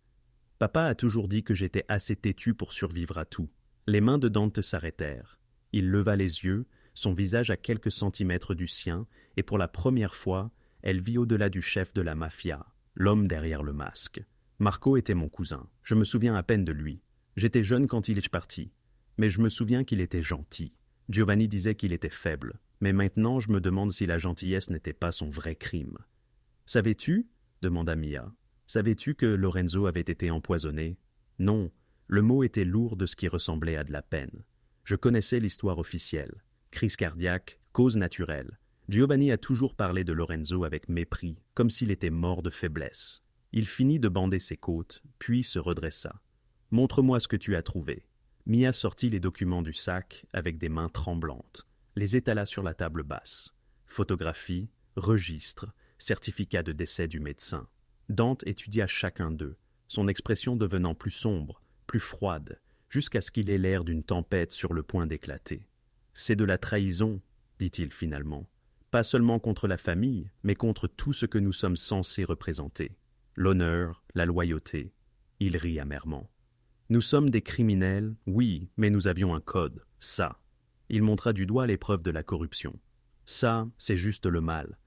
Papa a toujours dit que j'étais assez têtu pour survivre à tout. Les mains de Dante s'arrêtèrent. Il leva les yeux, son visage à quelques centimètres du sien, et pour la première fois, elle vit au-delà du chef de la mafia, l'homme derrière le masque. Marco était mon cousin. Je me souviens à peine de lui. J'étais jeune quand il est parti. Mais je me souviens qu'il était gentil. Giovanni disait qu'il était faible. Mais maintenant, je me demande si la gentillesse n'était pas son vrai crime. « Savais-tu » demanda Mia. « Savais-tu que Lorenzo avait été empoisonné » Non, le mot était lourd de ce qui ressemblait à de la peine. Je connaissais l'histoire officielle. Crise cardiaque, cause naturelle. Giovanni a toujours parlé de Lorenzo avec mépris, comme s'il était mort de faiblesse. Il finit de bander ses côtes, puis se redressa. « Montre-moi ce que tu as trouvé. » Mia sortit les documents du sac avec des mains tremblantes, les étala sur la table basse. Photographie, registre, certificat de décès du médecin. Dante étudia chacun d'eux, son expression devenant plus sombre, plus froide, jusqu'à ce qu'il ait l'air d'une tempête sur le point d'éclater. « C'est de la trahison, » dit-il finalement. « Pas seulement contre la famille, mais contre tout ce que nous sommes censés représenter. L'honneur, la loyauté. » Il rit amèrement. « Nous sommes des criminels, oui, mais nous avions un code, ça. » Il montra du doigt les preuves de la corruption. « Ça, c'est juste le mal.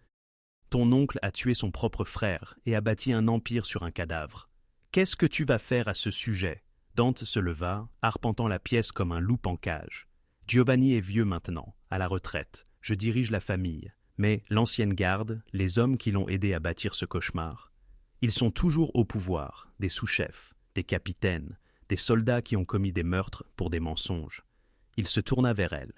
Ton oncle a tué son propre frère et a bâti un empire sur un cadavre. Qu'est-ce que tu vas faire à ce sujet ?» Dante se leva, arpentant la pièce comme un loup en cage. Giovanni est vieux maintenant, à la retraite. Je dirige la famille. Mais l'ancienne garde, les hommes qui l'ont aidé à bâtir ce cauchemar, ils sont toujours au pouvoir, des sous-chefs, des capitaines, des soldats qui ont commis des meurtres pour des mensonges. Il se tourna vers elle.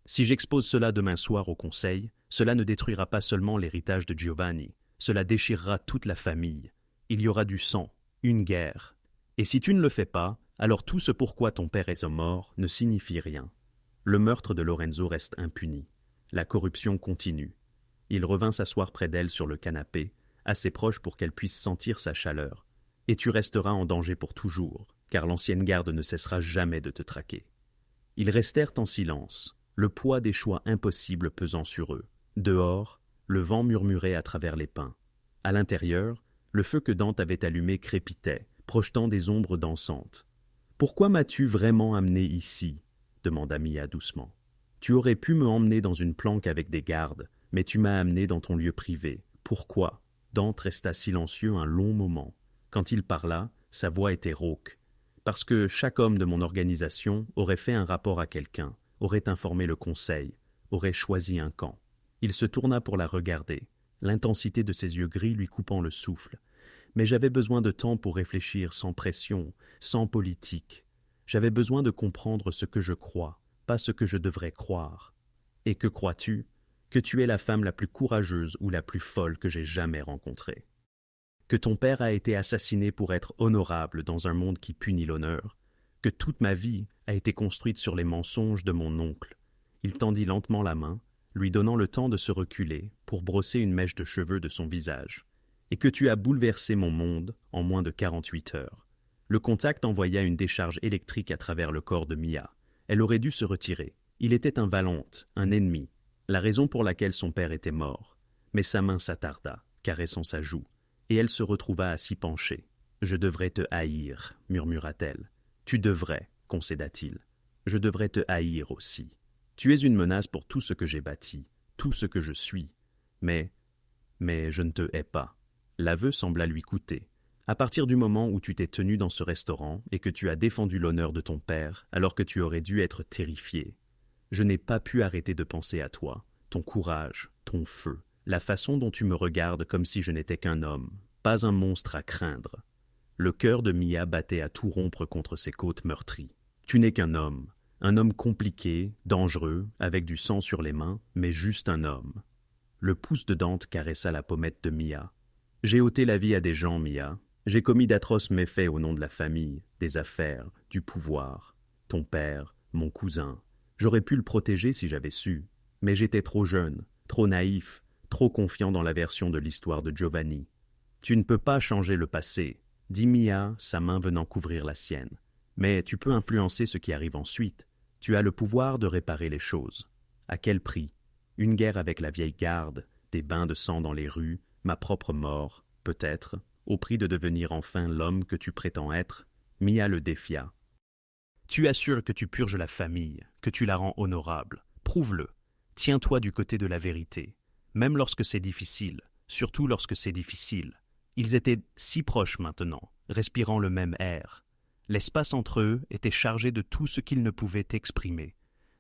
Si j'expose cela demain soir au conseil, cela ne détruira pas seulement l'héritage de Giovanni, cela déchirera toute la famille. Il y aura du sang, une guerre. Et si tu ne le fais pas, alors tout ce pourquoi ton père est mort ne signifie rien. Le meurtre de Lorenzo reste impuni. La corruption continue. Il revint s'asseoir près d'elle sur le canapé, assez proche pour qu'elle puisse sentir sa chaleur. Et tu resteras en danger pour toujours, car l'ancienne garde ne cessera jamais de te traquer. Ils restèrent en silence, le poids des choix impossibles pesant sur eux. Dehors, le vent murmurait à travers les pins. À l'intérieur, le feu que Dante avait allumé crépitait, projetant des ombres dansantes. « Pourquoi m'as-tu vraiment amené ici ?» demanda Mia doucement. « Tu aurais pu me emmener dans une planque avec des gardes, mais tu m'as amené dans ton lieu privé. Pourquoi ?» Dante resta silencieux un long moment. Quand il parla, sa voix était rauque. Parce que chaque homme de mon organisation aurait fait un rapport à quelqu'un, aurait informé le conseil, aurait choisi un camp. Il se tourna pour la regarder, l'intensité de ses yeux gris lui coupant le souffle. Mais j'avais besoin de temps pour réfléchir sans pression, sans politique. J'avais besoin de comprendre ce que je crois, pas ce que je devrais croire. Et que crois-tu ? Que tu es la femme la plus courageuse ou la plus folle que j'ai jamais rencontrée. Que ton père a été assassiné pour être honorable dans un monde qui punit l'honneur. Que toute ma vie a été construite sur les mensonges de mon oncle. Il tendit lentement la main, lui donnant le temps de se reculer pour brosser une mèche de cheveux de son visage. Et que tu as bouleversé mon monde en moins de 48 heures. Le contact envoya une décharge électrique à travers le corps de Mia. Elle aurait dû se retirer. Il était un Valente, un ennemi. La raison pour laquelle son père était mort. Mais sa main s'attarda, caressant sa joue, et elle se retrouva à s'y pencher. « Je devrais te haïr, murmura-t-elle. « Tu devrais, concéda-t-il. Je devrais te haïr aussi. Tu es une menace pour tout ce que j'ai bâti, tout ce que je suis. Mais je ne te hais pas. » L'aveu sembla lui coûter. À partir du moment où tu t'es tenu dans ce restaurant et que tu as défendu l'honneur de ton père, alors que tu aurais dû être terrifié, je n'ai pas pu arrêter de penser à toi, ton courage, ton feu, la façon dont tu me regardes comme si je n'étais qu'un homme, pas un monstre à craindre. Le cœur de Mia battait à tout rompre contre ses côtes meurtries. Tu n'es qu'un homme compliqué, dangereux, avec du sang sur les mains, mais juste un homme. Le pouce de Dante caressa la pommette de Mia. J'ai ôté la vie à des gens, Mia. J'ai commis d'atroces méfaits au nom de la famille, des affaires, du pouvoir. Ton père, mon cousin. J'aurais pu le protéger si j'avais su, mais j'étais trop jeune, trop naïf, trop confiant dans la version de l'histoire de Giovanni. Tu ne peux pas changer le passé, dit Mia, sa main venant couvrir la sienne. Mais tu peux influencer ce qui arrive ensuite. Tu as le pouvoir de réparer les choses. À quel prix ? Une guerre avec la vieille garde, des bains de sang dans les rues, ma propre mort, peut-être, au prix de devenir enfin l'homme que tu prétends être. Mia le défia. Tu assures que tu purges la famille, que tu la rends honorable. Prouve-le. Tiens-toi du côté de la vérité. Même lorsque c'est difficile, surtout lorsque c'est difficile. Ils étaient si proches maintenant, respirant le même air. L'espace entre eux était chargé de tout ce qu'ils ne pouvaient exprimer.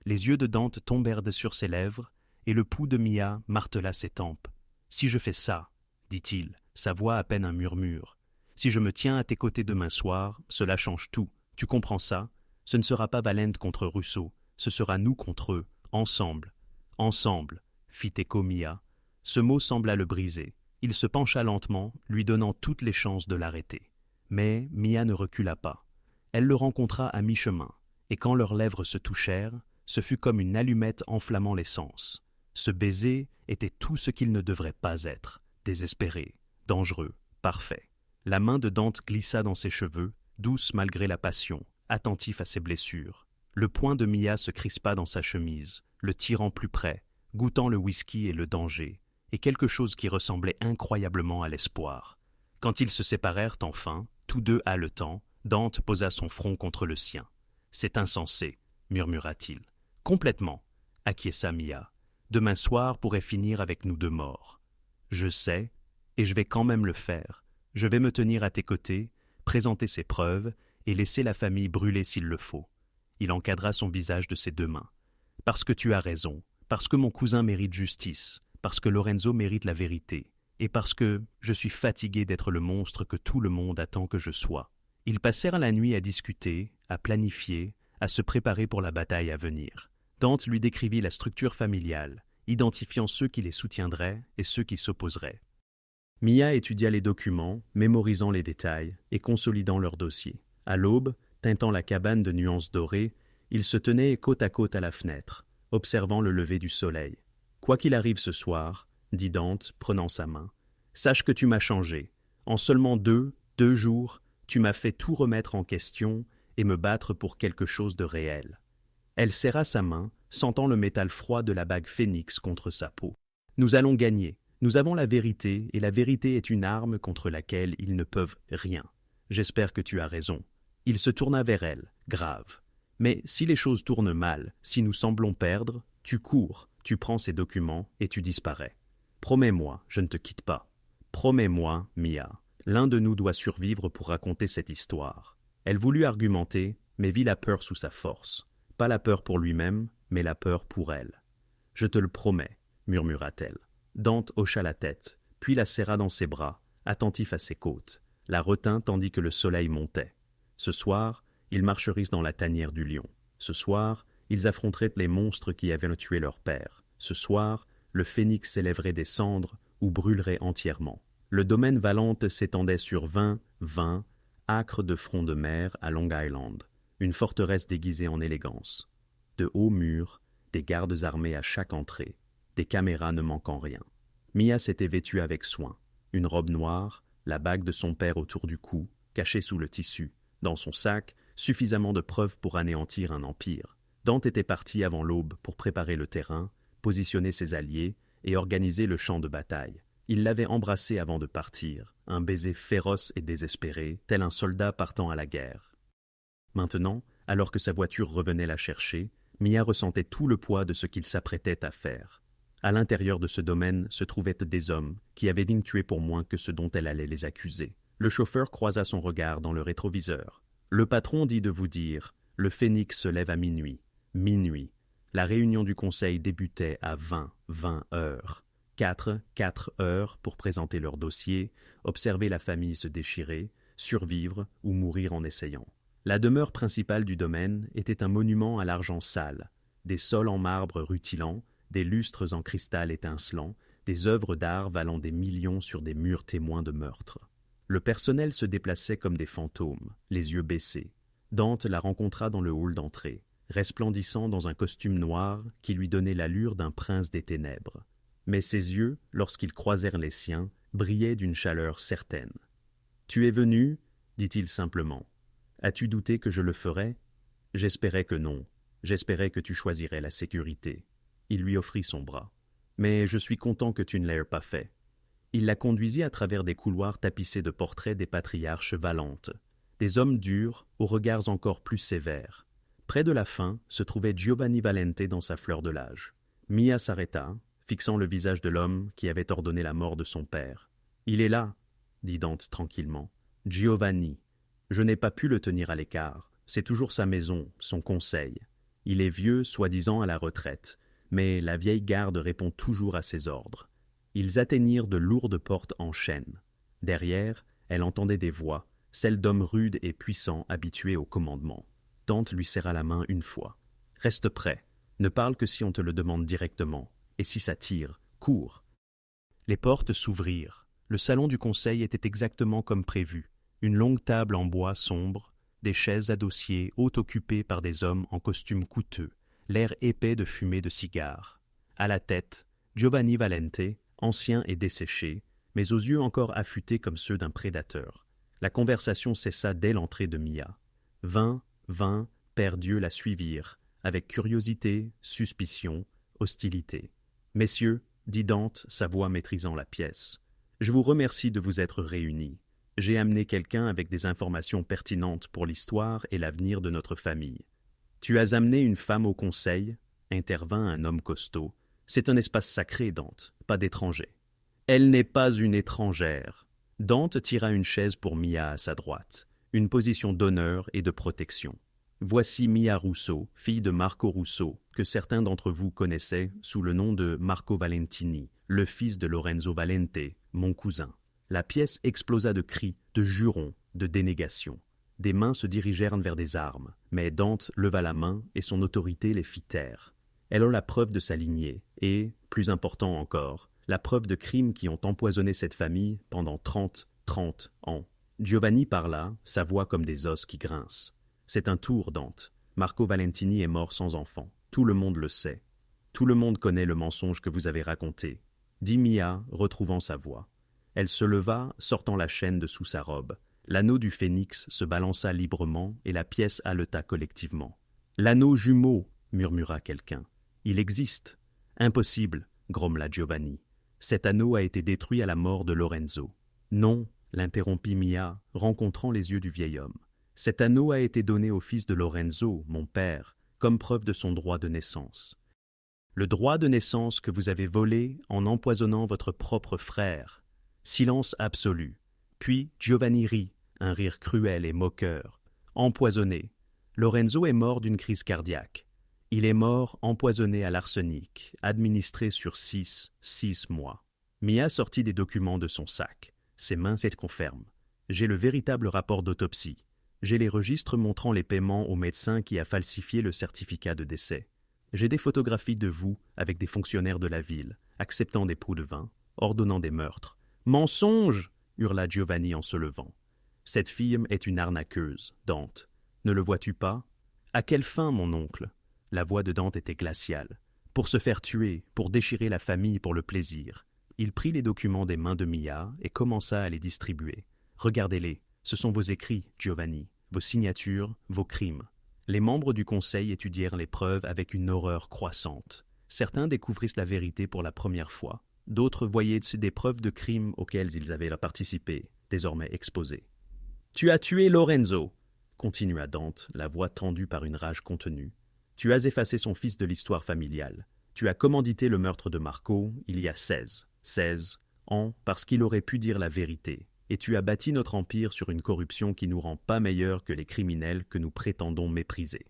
Les yeux de Dante tombèrent sur ses lèvres, et le pouls de Mia martela ses tempes. « Si je fais ça, dit-il, sa voix à peine un murmure. Si je me tiens à tes côtés demain soir, cela change tout. Tu comprends ça ? Ce ne sera pas Valente contre Russo, ce sera nous contre eux, ensemble. Ensemble, fit écho Mia. Ce mot sembla le briser. Il se pencha lentement, lui donnant toutes les chances de l'arrêter. Mais Mia ne recula pas. Elle le rencontra à mi-chemin, et quand leurs lèvres se touchèrent, ce fut comme une allumette enflammant les sens. Ce baiser était tout ce qu'il ne devrait pas être, désespéré, dangereux, parfait. La main de Dante glissa dans ses cheveux, douce malgré la passion, attentif à ses blessures. Le poing de Mia se crispa dans sa chemise, le tirant plus près, goûtant le whisky et le danger, et quelque chose qui ressemblait incroyablement à l'espoir. Quand ils se séparèrent enfin, tous deux haletants, Dante posa son front contre le sien. « C'est insensé, » murmura-t-il. « Complètement, » acquiesça Mia. « Demain soir pourrait finir avec nous deux morts. Je sais, et je vais quand même le faire. Je vais me tenir à tes côtés, présenter ses preuves, et laisser la famille brûler s'il le faut. » Il encadra son visage de ses deux mains. Parce que tu as raison, parce que mon cousin mérite justice, parce que Lorenzo mérite la vérité, et parce que je suis fatigué d'être le monstre que tout le monde attend que je sois. » Ils passèrent la nuit à discuter, à planifier, à se préparer pour la bataille à venir. Dante lui décrivit la structure familiale, identifiant ceux qui les soutiendraient et ceux qui s'opposeraient. Mia étudia les documents, mémorisant les détails et consolidant leurs dossiers. À l'aube, teintant la cabane de nuances dorées, ils se tenaient côte à côte à la fenêtre, observant le lever du soleil. « Quoi qu'il arrive ce soir, » dit Dante, prenant sa main, « sache que tu m'as changé. En seulement deux jours, tu m'as fait tout remettre en question et me battre pour quelque chose de réel. » Elle serra sa main, sentant le métal froid de la bague phénix contre sa peau. « Nous allons gagner. Nous avons la vérité, et la vérité est une arme contre laquelle ils ne peuvent rien. J'espère que tu as raison. » Il se tourna vers elle, grave. « Mais si les choses tournent mal, si nous semblons perdre, tu cours, tu prends ces documents et tu disparais. Promets-moi, je ne te quitte pas. Promets-moi, Mia. L'un de nous doit survivre pour raconter cette histoire. » Elle voulut argumenter, mais vit la peur sous sa force. Pas la peur pour lui-même, mais la peur pour elle. « Je te le promets, » murmura-t-elle. Dante hocha la tête, puis la serra dans ses bras, attentif à ses côtes, la retint tandis que le soleil montait. Ce soir, ils marcheraient dans la tanière du lion. Ce soir, ils affronteraient les monstres qui avaient tué leur père. Ce soir, le phénix s'élèverait des cendres ou brûlerait entièrement. Le domaine Valente s'étendait sur 20 acres de front de mer à Long Island, une forteresse déguisée en élégance. De hauts murs, des gardes armés à chaque entrée, des caméras ne manquant rien. Mia s'était vêtue avec soin, une robe noire, la bague de son père autour du cou, cachée sous le tissu, dans son sac, suffisamment de preuves pour anéantir un empire. Dante était parti avant l'aube pour préparer le terrain, positionner ses alliés et organiser le champ de bataille. Il l'avait embrassée avant de partir, un baiser féroce et désespéré, tel un soldat partant à la guerre. Maintenant, alors que sa voiture revenait la chercher, Mia ressentait tout le poids de ce qu'il s'apprêtait à faire. À l'intérieur de ce domaine se trouvaient des hommes qui avaient digne tué pour moins que ce dont elle allait les accuser. Le chauffeur croisa son regard dans le rétroviseur. « Le patron dit de vous dire, le phénix se lève à minuit. » Minuit. La réunion du conseil débutait à 20 heures. 4 heures pour présenter leur dossier, observer la famille se déchirer, survivre ou mourir en essayant. La demeure principale du domaine était un monument à l'argent sale, des sols en marbre rutilant, des lustres en cristal étincelant, des œuvres d'art valant des millions sur des murs témoins de meurtres. Le personnel se déplaçait comme des fantômes, les yeux baissés. Dante la rencontra dans le hall d'entrée, resplendissant dans un costume noir qui lui donnait l'allure d'un prince des ténèbres. Mais ses yeux, lorsqu'ils croisèrent les siens, brillaient d'une chaleur certaine. « Tu es venu ?» dit-il simplement. « As-tu douté que je le ferais ? J'espérais que non. J'espérais que tu choisirais la sécurité. » Il lui offrit son bras. « Mais je suis content que tu ne l'aies pas fait. » Il la conduisit à travers des couloirs tapissés de portraits des patriarches Valente, des hommes durs, aux regards encore plus sévères. Près de la fin se trouvait Giovanni Valente dans sa fleur de l'âge. Mia s'arrêta, fixant le visage de l'homme qui avait ordonné la mort de son père. « Il est là, » dit Dante tranquillement. « Giovanni. Je n'ai pas pu le tenir à l'écart. C'est toujours sa maison, son conseil. Il est vieux, soi-disant à la retraite, mais la vieille garde répond toujours à ses ordres. » Ils atteignirent de lourdes portes en chêne. Derrière, elle entendait des voix, celles d'hommes rudes et puissants habitués au commandement. Dante lui serra la main une fois. « Reste prêt. Ne parle que si on te le demande directement. Et si ça tire, cours. » Les portes s'ouvrirent. Le salon du conseil était exactement comme prévu. Une longue table en bois sombre, des chaises à dossier haut occupées par des hommes en costumes coûteux, l'air épais de fumée de cigares. À la tête, Giovanni Valente, ancien et desséché, mais aux yeux encore affûtés comme ceux d'un prédateur. La conversation cessa dès l'entrée de Mia. 20 père Dieu la suivirent, avec curiosité, suspicion, hostilité. « Messieurs, » dit Dante, sa voix maîtrisant la pièce, « je vous remercie de vous être réunis. J'ai amené quelqu'un avec des informations pertinentes pour l'histoire et l'avenir de notre famille. »« Tu as amené une femme au conseil ?» intervint un homme costaud. « C'est un espace sacré, Dante, pas d'étrangers. »« Elle n'est pas une étrangère. » Dante tira une chaise pour Mia à sa droite, une position d'honneur et de protection. Voici Mia Russo, fille de Marco Russo, que certains d'entre vous connaissaient sous le nom de Marco Valentini, le fils de Lorenzo Valente, mon cousin. » La pièce explosa de cris, de jurons, de dénégations. Des mains se dirigèrent vers des armes, mais Dante leva la main et son autorité les fit taire. Elle a la preuve de sa lignée et, plus important encore, la preuve de crimes qui ont empoisonné cette famille pendant 30 ans. Giovanni parla, sa voix comme des os qui grincent. C'est un tour, Dante. Marco Valentini est mort sans enfant. Tout le monde le sait. Tout le monde connaît le mensonge que vous avez raconté. Dit Mia, retrouvant sa voix. Elle se leva, sortant la chaîne de sous sa robe. L'anneau du phénix se balança librement et la pièce haleta collectivement. « L'anneau jumeau !» murmura quelqu'un. « Il existe. »« Impossible !» grommela Giovanni. « Cet anneau a été détruit à la mort de Lorenzo. »« Non !» l'interrompit Mia, rencontrant les yeux du vieil homme. « Cet anneau a été donné au fils de Lorenzo, mon père, comme preuve de son droit de naissance. Le droit de naissance que vous avez volé en empoisonnant votre propre frère. » Silence absolu. Puis Giovanni rit, un rire cruel et moqueur. Empoisonné. Lorenzo est mort d'une crise cardiaque. Il est mort empoisonné à l'arsenic, administré sur 6 mois. Mia sortit des documents de son sac. Ses mains se confirment. J'ai le véritable rapport d'autopsie. J'ai les registres montrant les paiements au médecin qui a falsifié le certificat de décès. J'ai des photographies de vous avec des fonctionnaires de la ville, acceptant des pots de vin, ordonnant des meurtres. « Mensonge !» hurla Giovanni en se levant. « Cette fille est une arnaqueuse, Dante. Ne le vois-tu pas ? À quelle fin, mon oncle ?» La voix de Dante était glaciale. « Pour se faire tuer, pour déchirer la famille pour le plaisir. » Il prit les documents des mains de Mia et commença à les distribuer. « Regardez-les, ce sont vos écrits, Giovanni, vos signatures, vos crimes. » Les membres du conseil étudièrent les preuves avec une horreur croissante. Certains découvrissent la vérité pour la première fois. D'autres voyaient des preuves de crimes auxquels ils avaient participé, désormais exposées. « Tu as tué Lorenzo !» continua Dante, la voix tendue par une rage contenue. « Tu as effacé son fils de l'histoire familiale. Tu as commandité le meurtre de Marco il y a 16 ans parce qu'il aurait pu dire la vérité. Et tu as bâti notre empire sur une corruption qui nous rend pas meilleurs que les criminels que nous prétendons mépriser.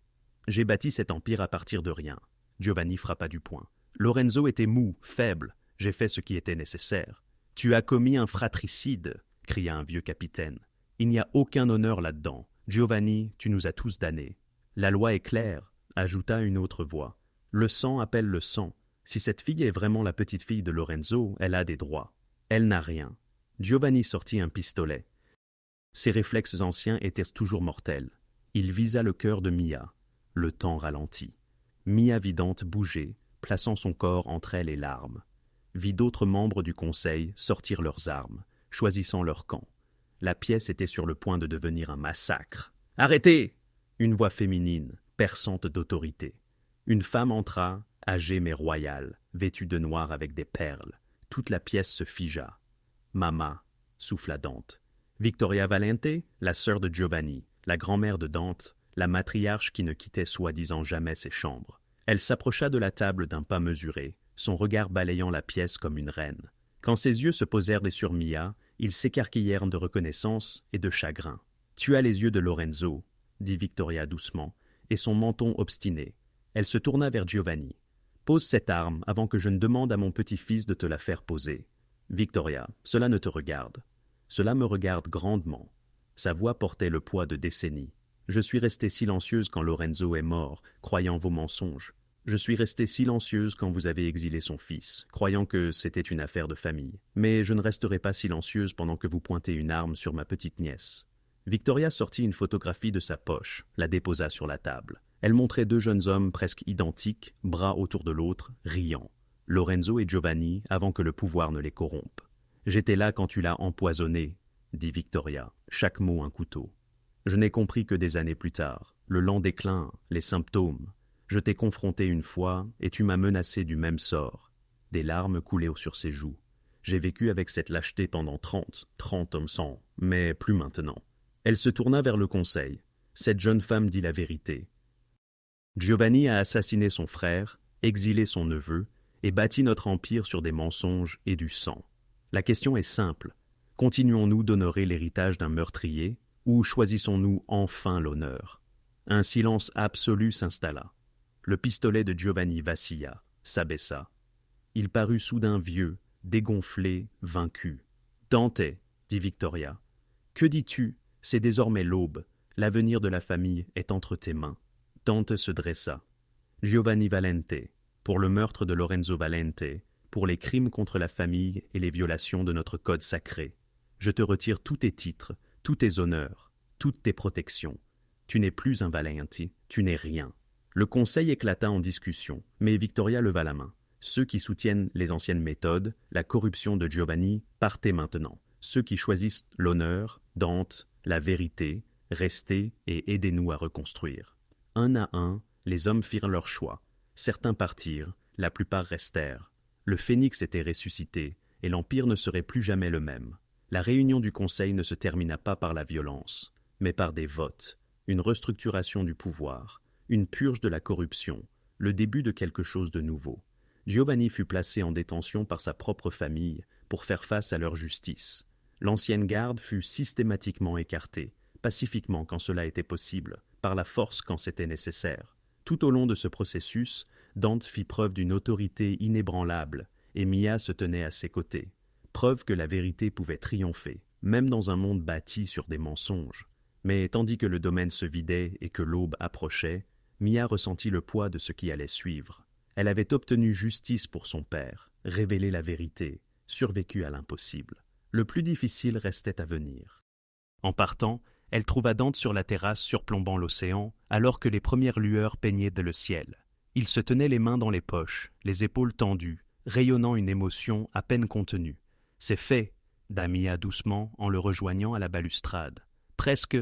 J'ai bâti cet empire à partir de rien. » Giovanni frappa du poing. « Lorenzo était mou, faible. J'ai fait ce qui était nécessaire. »« Tu as commis un fratricide !» cria un vieux capitaine. « Il n'y a aucun honneur là-dedans. Giovanni, tu nous as tous damnés. »« La loi est claire !» ajouta une autre voix. « Le sang appelle le sang. Si cette fille est vraiment la petite-fille de Lorenzo, elle a des droits. Elle n'a rien. » Giovanni sortit un pistolet. Ses réflexes anciens étaient toujours mortels. Il visa le cœur de Mia. Le temps ralentit. Mia vit Dante bouger, plaçant son corps entre elle et l'arme. Vit d'autres membres du conseil sortir leurs armes, choisissant leur camp. La pièce était sur le point de devenir un massacre. « Arrêtez !» Une voix féminine, perçante d'autorité. Une femme entra, âgée mais royale, vêtue de noir avec des perles. Toute la pièce se figea. « Mama !» souffla Dante. Victoria Valente, la sœur de Giovanni, la grand-mère de Dante, la matriarche qui ne quittait soi-disant jamais ses chambres. Elle s'approcha de la table d'un pas mesuré, son regard balayant la pièce comme une reine. Quand ses yeux se posèrent sur Mia, ils s'écarquillèrent de reconnaissance et de chagrin. « Tu as les yeux de Lorenzo », dit Victoria doucement, et son menton obstiné. Elle se tourna vers Giovanni. « Pose cette arme avant que je ne demande à mon petit-fils de te la faire poser. »« Victoria, cela ne te regarde. »« Cela me regarde grandement. » Sa voix portait le poids de décennies. « Je suis restée silencieuse quand Lorenzo est mort, croyant vos mensonges. Je suis restée silencieuse quand vous avez exilé son fils, croyant que c'était une affaire de famille. Mais je ne resterai pas silencieuse pendant que vous pointez une arme sur ma petite nièce. » Victoria sortit une photographie de sa poche, la déposa sur la table. Elle montrait deux jeunes hommes presque identiques, bras autour de l'autre, riant. Lorenzo et Giovanni, avant que le pouvoir ne les corrompe. « J'étais là quand tu l'as empoisonné, » dit Victoria, chaque mot un couteau. « Je n'ai compris que des années plus tard. Le lent déclin, les symptômes. Je t'ai confronté une fois et tu m'as menacé du même sort. » Des larmes coulaient sur ses joues. « J'ai vécu avec cette lâcheté pendant 30 ans, mais plus maintenant. » Elle se tourna vers le conseil. Cette jeune femme dit la vérité. Giovanni a assassiné son frère, exilé son neveu, et bâti notre empire sur des mensonges et du sang. La question est simple. Continuons-nous d'honorer l'héritage d'un meurtrier ou choisissons-nous enfin l'honneur ? Un silence absolu s'installa. Le pistolet de Giovanni vacilla, s'abaissa. Il parut soudain vieux, dégonflé, vaincu. « Dante, dit Victoria. Que dis-tu? C'est désormais l'aube. L'avenir de la famille est entre tes mains. » Dante se dressa. « Giovanni Valente, pour le meurtre de Lorenzo Valente, pour les crimes contre la famille et les violations de notre code sacré. Je te retire tous tes titres, tous tes honneurs, toutes tes protections. Tu n'es plus un Valenti, tu n'es rien. » Le conseil éclata en discussion, mais Victoria leva la main. Ceux qui soutiennent les anciennes méthodes, la corruption de Giovanni, partez maintenant. Ceux qui choisissent l'honneur, Dante, la vérité, restez et aidez-nous à reconstruire. Un à un, les hommes firent leur choix. Certains partirent, la plupart restèrent. Le phénix était ressuscité, et l'Empire ne serait plus jamais le même. La réunion du Conseil ne se termina pas par la violence, mais par des votes, une restructuration du pouvoir, une purge de la corruption, le début de quelque chose de nouveau. Giovanni fut placé en détention par sa propre famille pour faire face à leur justice. L'ancienne garde fut systématiquement écartée, pacifiquement quand cela était possible, par la force quand c'était nécessaire. Tout au long de ce processus, Dante fit preuve d'une autorité inébranlable, et Mia se tenait à ses côtés. Preuve que la vérité pouvait triompher, même dans un monde bâti sur des mensonges. Mais tandis que le domaine se vidait et que l'aube approchait, Mia ressentit le poids de ce qui allait suivre. Elle avait obtenu justice pour son père, révélé la vérité, survécu à l'impossible. Le plus difficile restait à venir. En partant, elle trouva Dante sur la terrasse surplombant l'océan, alors que les premières lueurs peignaient le ciel. Il se tenait les mains dans les poches, les épaules tendues, rayonnant une émotion à peine contenue. « C'est fait !» dit Mia doucement en le rejoignant à la balustrade. Presque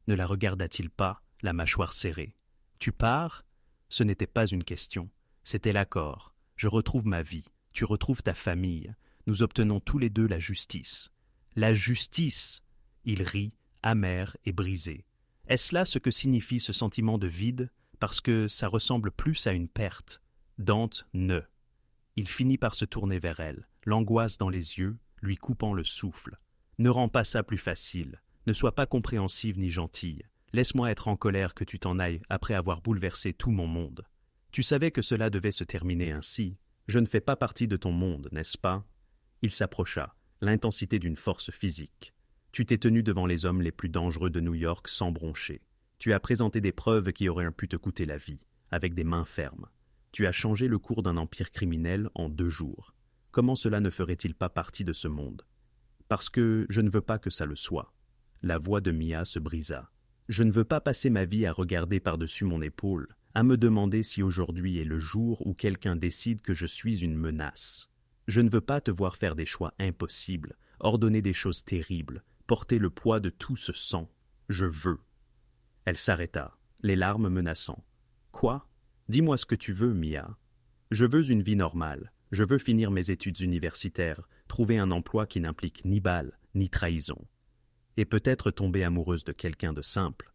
ne la regarda-t-il pas, la mâchoire serrée. « Tu pars ?» Ce n'était pas une question. C'était l'accord. Je retrouve ma vie, tu retrouves ta famille. Nous obtenons tous les deux la justice. La justice! Il rit, amer et brisé. Est-ce là ce que signifie ce sentiment de vide, parce que ça ressemble plus à une perte? Dante ne. Il finit par se tourner vers elle, l'angoisse dans les yeux, lui coupant le souffle. Ne rends pas ça plus facile. Ne sois pas compréhensive ni gentille. Laisse-moi être en colère que tu t'en ailles après avoir bouleversé tout mon monde. Tu savais que cela devait se terminer ainsi. Je ne fais pas partie de ton monde, n'est-ce pas? Il s'approcha, l'intensité d'une force physique. Tu t'es tenu devant les hommes les plus dangereux de New York sans broncher. Tu as présenté des preuves qui auraient pu te coûter la vie, avec des mains fermes. Tu as changé le cours d'un empire criminel en 2 jours. Comment cela ne ferait-il pas partie de ce monde? Parce que je ne veux pas que ça le soit. La voix de Mia se brisa. Je ne veux pas passer ma vie à regarder par-dessus mon épaule, à me demander si aujourd'hui est le jour où quelqu'un décide que je suis une menace. Je ne veux pas te voir faire des choix impossibles, ordonner des choses terribles, porter le poids de tout ce sang. Je veux. Elle s'arrêta, les larmes menaçant. Quoi? Dis-moi ce que tu veux, Mia. Je veux une vie normale. Je veux finir mes études universitaires, trouver un emploi qui n'implique ni balles, ni trahison. Et peut-être tomber amoureuse de quelqu'un de simple.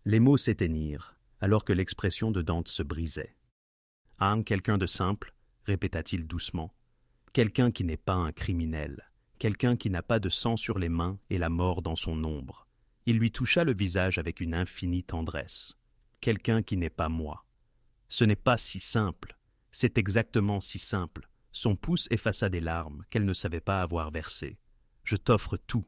Les mots s'éteignirent, alors que l'expression de Dante se brisait. « Ah, quelqu'un de simple » répéta-t-il doucement. « Quelqu'un qui n'est pas un criminel, quelqu'un qui n'a pas de sang sur les mains et la mort dans son ombre. » Il lui toucha le visage avec une infinie tendresse. « Quelqu'un qui n'est pas moi. » Ce n'est pas si simple. C'est exactement si simple. Son pouce effaça des larmes qu'elle ne savait pas avoir versées. « Je t'offre tout,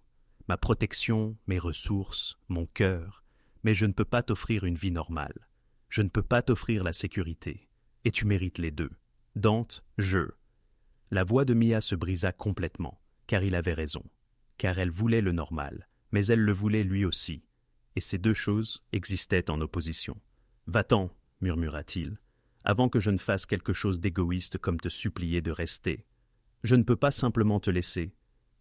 ma protection, mes ressources, mon cœur, mais je ne peux pas t'offrir une vie normale. Je ne peux pas t'offrir la sécurité. Et tu mérites les deux. Dante, je. » La voix de Mia se brisa complètement, car il avait raison. Car elle voulait le normal, mais elle le voulait lui aussi. Et ces deux choses existaient en opposition. « Va-t'en, murmura-t-il, avant que je ne fasse quelque chose d'égoïste comme te supplier de rester. Je ne peux pas simplement te laisser.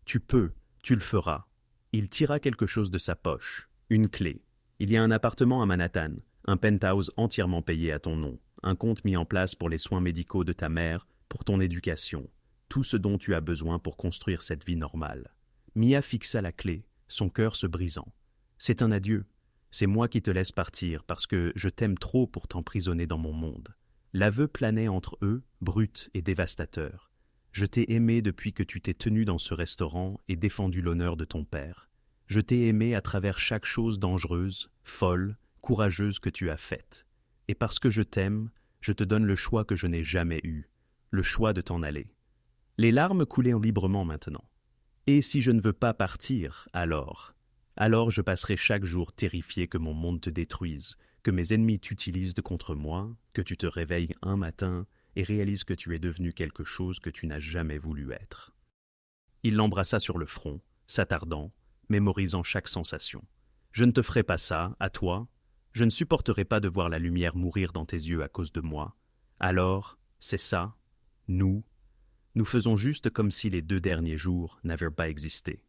Tu peux, tu le feras. » Il tira quelque chose de sa poche, une clé. « Il y a un appartement à Manhattan, un penthouse entièrement payé à ton nom, un compte mis en place pour les soins médicaux de ta mère, pour ton éducation, tout ce dont tu as besoin pour construire cette vie normale. » Mia fixa la clé, son cœur se brisant. « C'est un adieu. C'est moi qui te laisse partir parce que je t'aime trop pour t'emprisonner dans mon monde. » L'aveu planait entre eux, brut et dévastateur. « Je t'ai aimé depuis que tu t'es tenu dans ce restaurant et défendu l'honneur de ton père. Je t'ai aimé à travers chaque chose dangereuse, folle, courageuse que tu as faite. Et parce que je t'aime, je te donne le choix que je n'ai jamais eu, le choix de t'en aller. » Les larmes coulaient librement maintenant. « Et si je ne veux pas partir, alors je passerai chaque jour terrifié que mon monde te détruise, que mes ennemis t'utilisent contre moi, que tu te réveilles un matin et réalises que tu es devenu quelque chose que tu n'as jamais voulu être. » Il l'embrassa sur le front, s'attardant, mémorisant chaque sensation. « Je ne te ferai pas ça, à toi. Je ne supporterai pas de voir la lumière mourir dans tes yeux à cause de moi. Alors, c'est ça, nous faisons juste comme si les 2 derniers jours n'avaient pas existé. »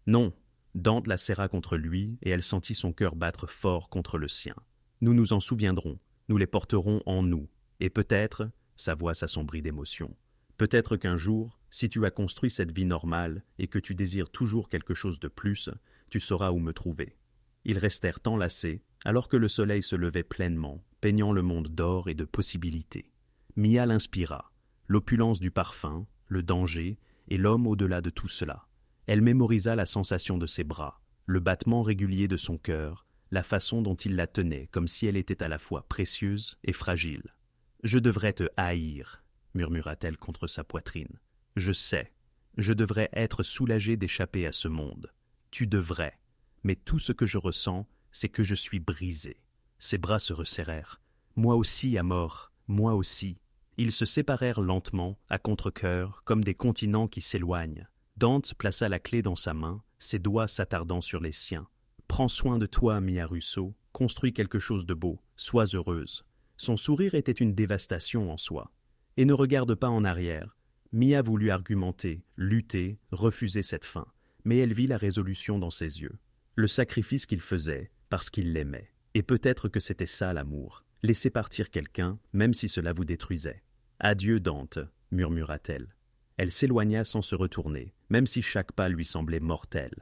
Non, Dante la serra contre lui et elle sentit son cœur battre fort contre le sien. « Nous nous en souviendrons, nous les porterons en nous, et peut-être, » sa voix s'assombrit d'émotion, « peut-être qu'un jour, si tu as construit cette vie normale et que tu désires toujours quelque chose de plus, tu sauras où me trouver. » Ils restèrent enlacés alors que le soleil se levait pleinement, peignant le monde d'or et de possibilités. Mia l'inspira, l'opulence du parfum, le danger et l'homme au-delà de tout cela. Elle mémorisa la sensation de ses bras, le battement régulier de son cœur, la façon dont il la tenait comme si elle était à la fois précieuse et fragile. « Je devrais te haïr, » murmura-t-elle contre sa poitrine. « Je sais, je devrais être soulagée d'échapper à ce monde. Tu devrais, mais tout ce que je ressens, c'est que je suis brisée. » Ses bras se resserrèrent. « Moi aussi, Amor, moi aussi. » Ils se séparèrent lentement, à contre-cœur, comme des continents qui s'éloignent. Dante plaça la clé dans sa main, ses doigts s'attardant sur les siens. « Prends soin de toi, Mia Russo, construis quelque chose de beau, sois heureuse. » Son sourire était une dévastation en soi. « Et ne regarde pas en arrière. » Mia voulut argumenter, lutter, refuser cette fin, mais elle vit la résolution dans ses yeux. Le sacrifice qu'il faisait, parce qu'il l'aimait. Et peut-être que c'était ça l'amour. Laisser partir quelqu'un, même si cela vous détruisait. « Adieu, Dante, » murmura-t-elle. Elle s'éloigna sans se retourner, même si chaque pas lui semblait mortel.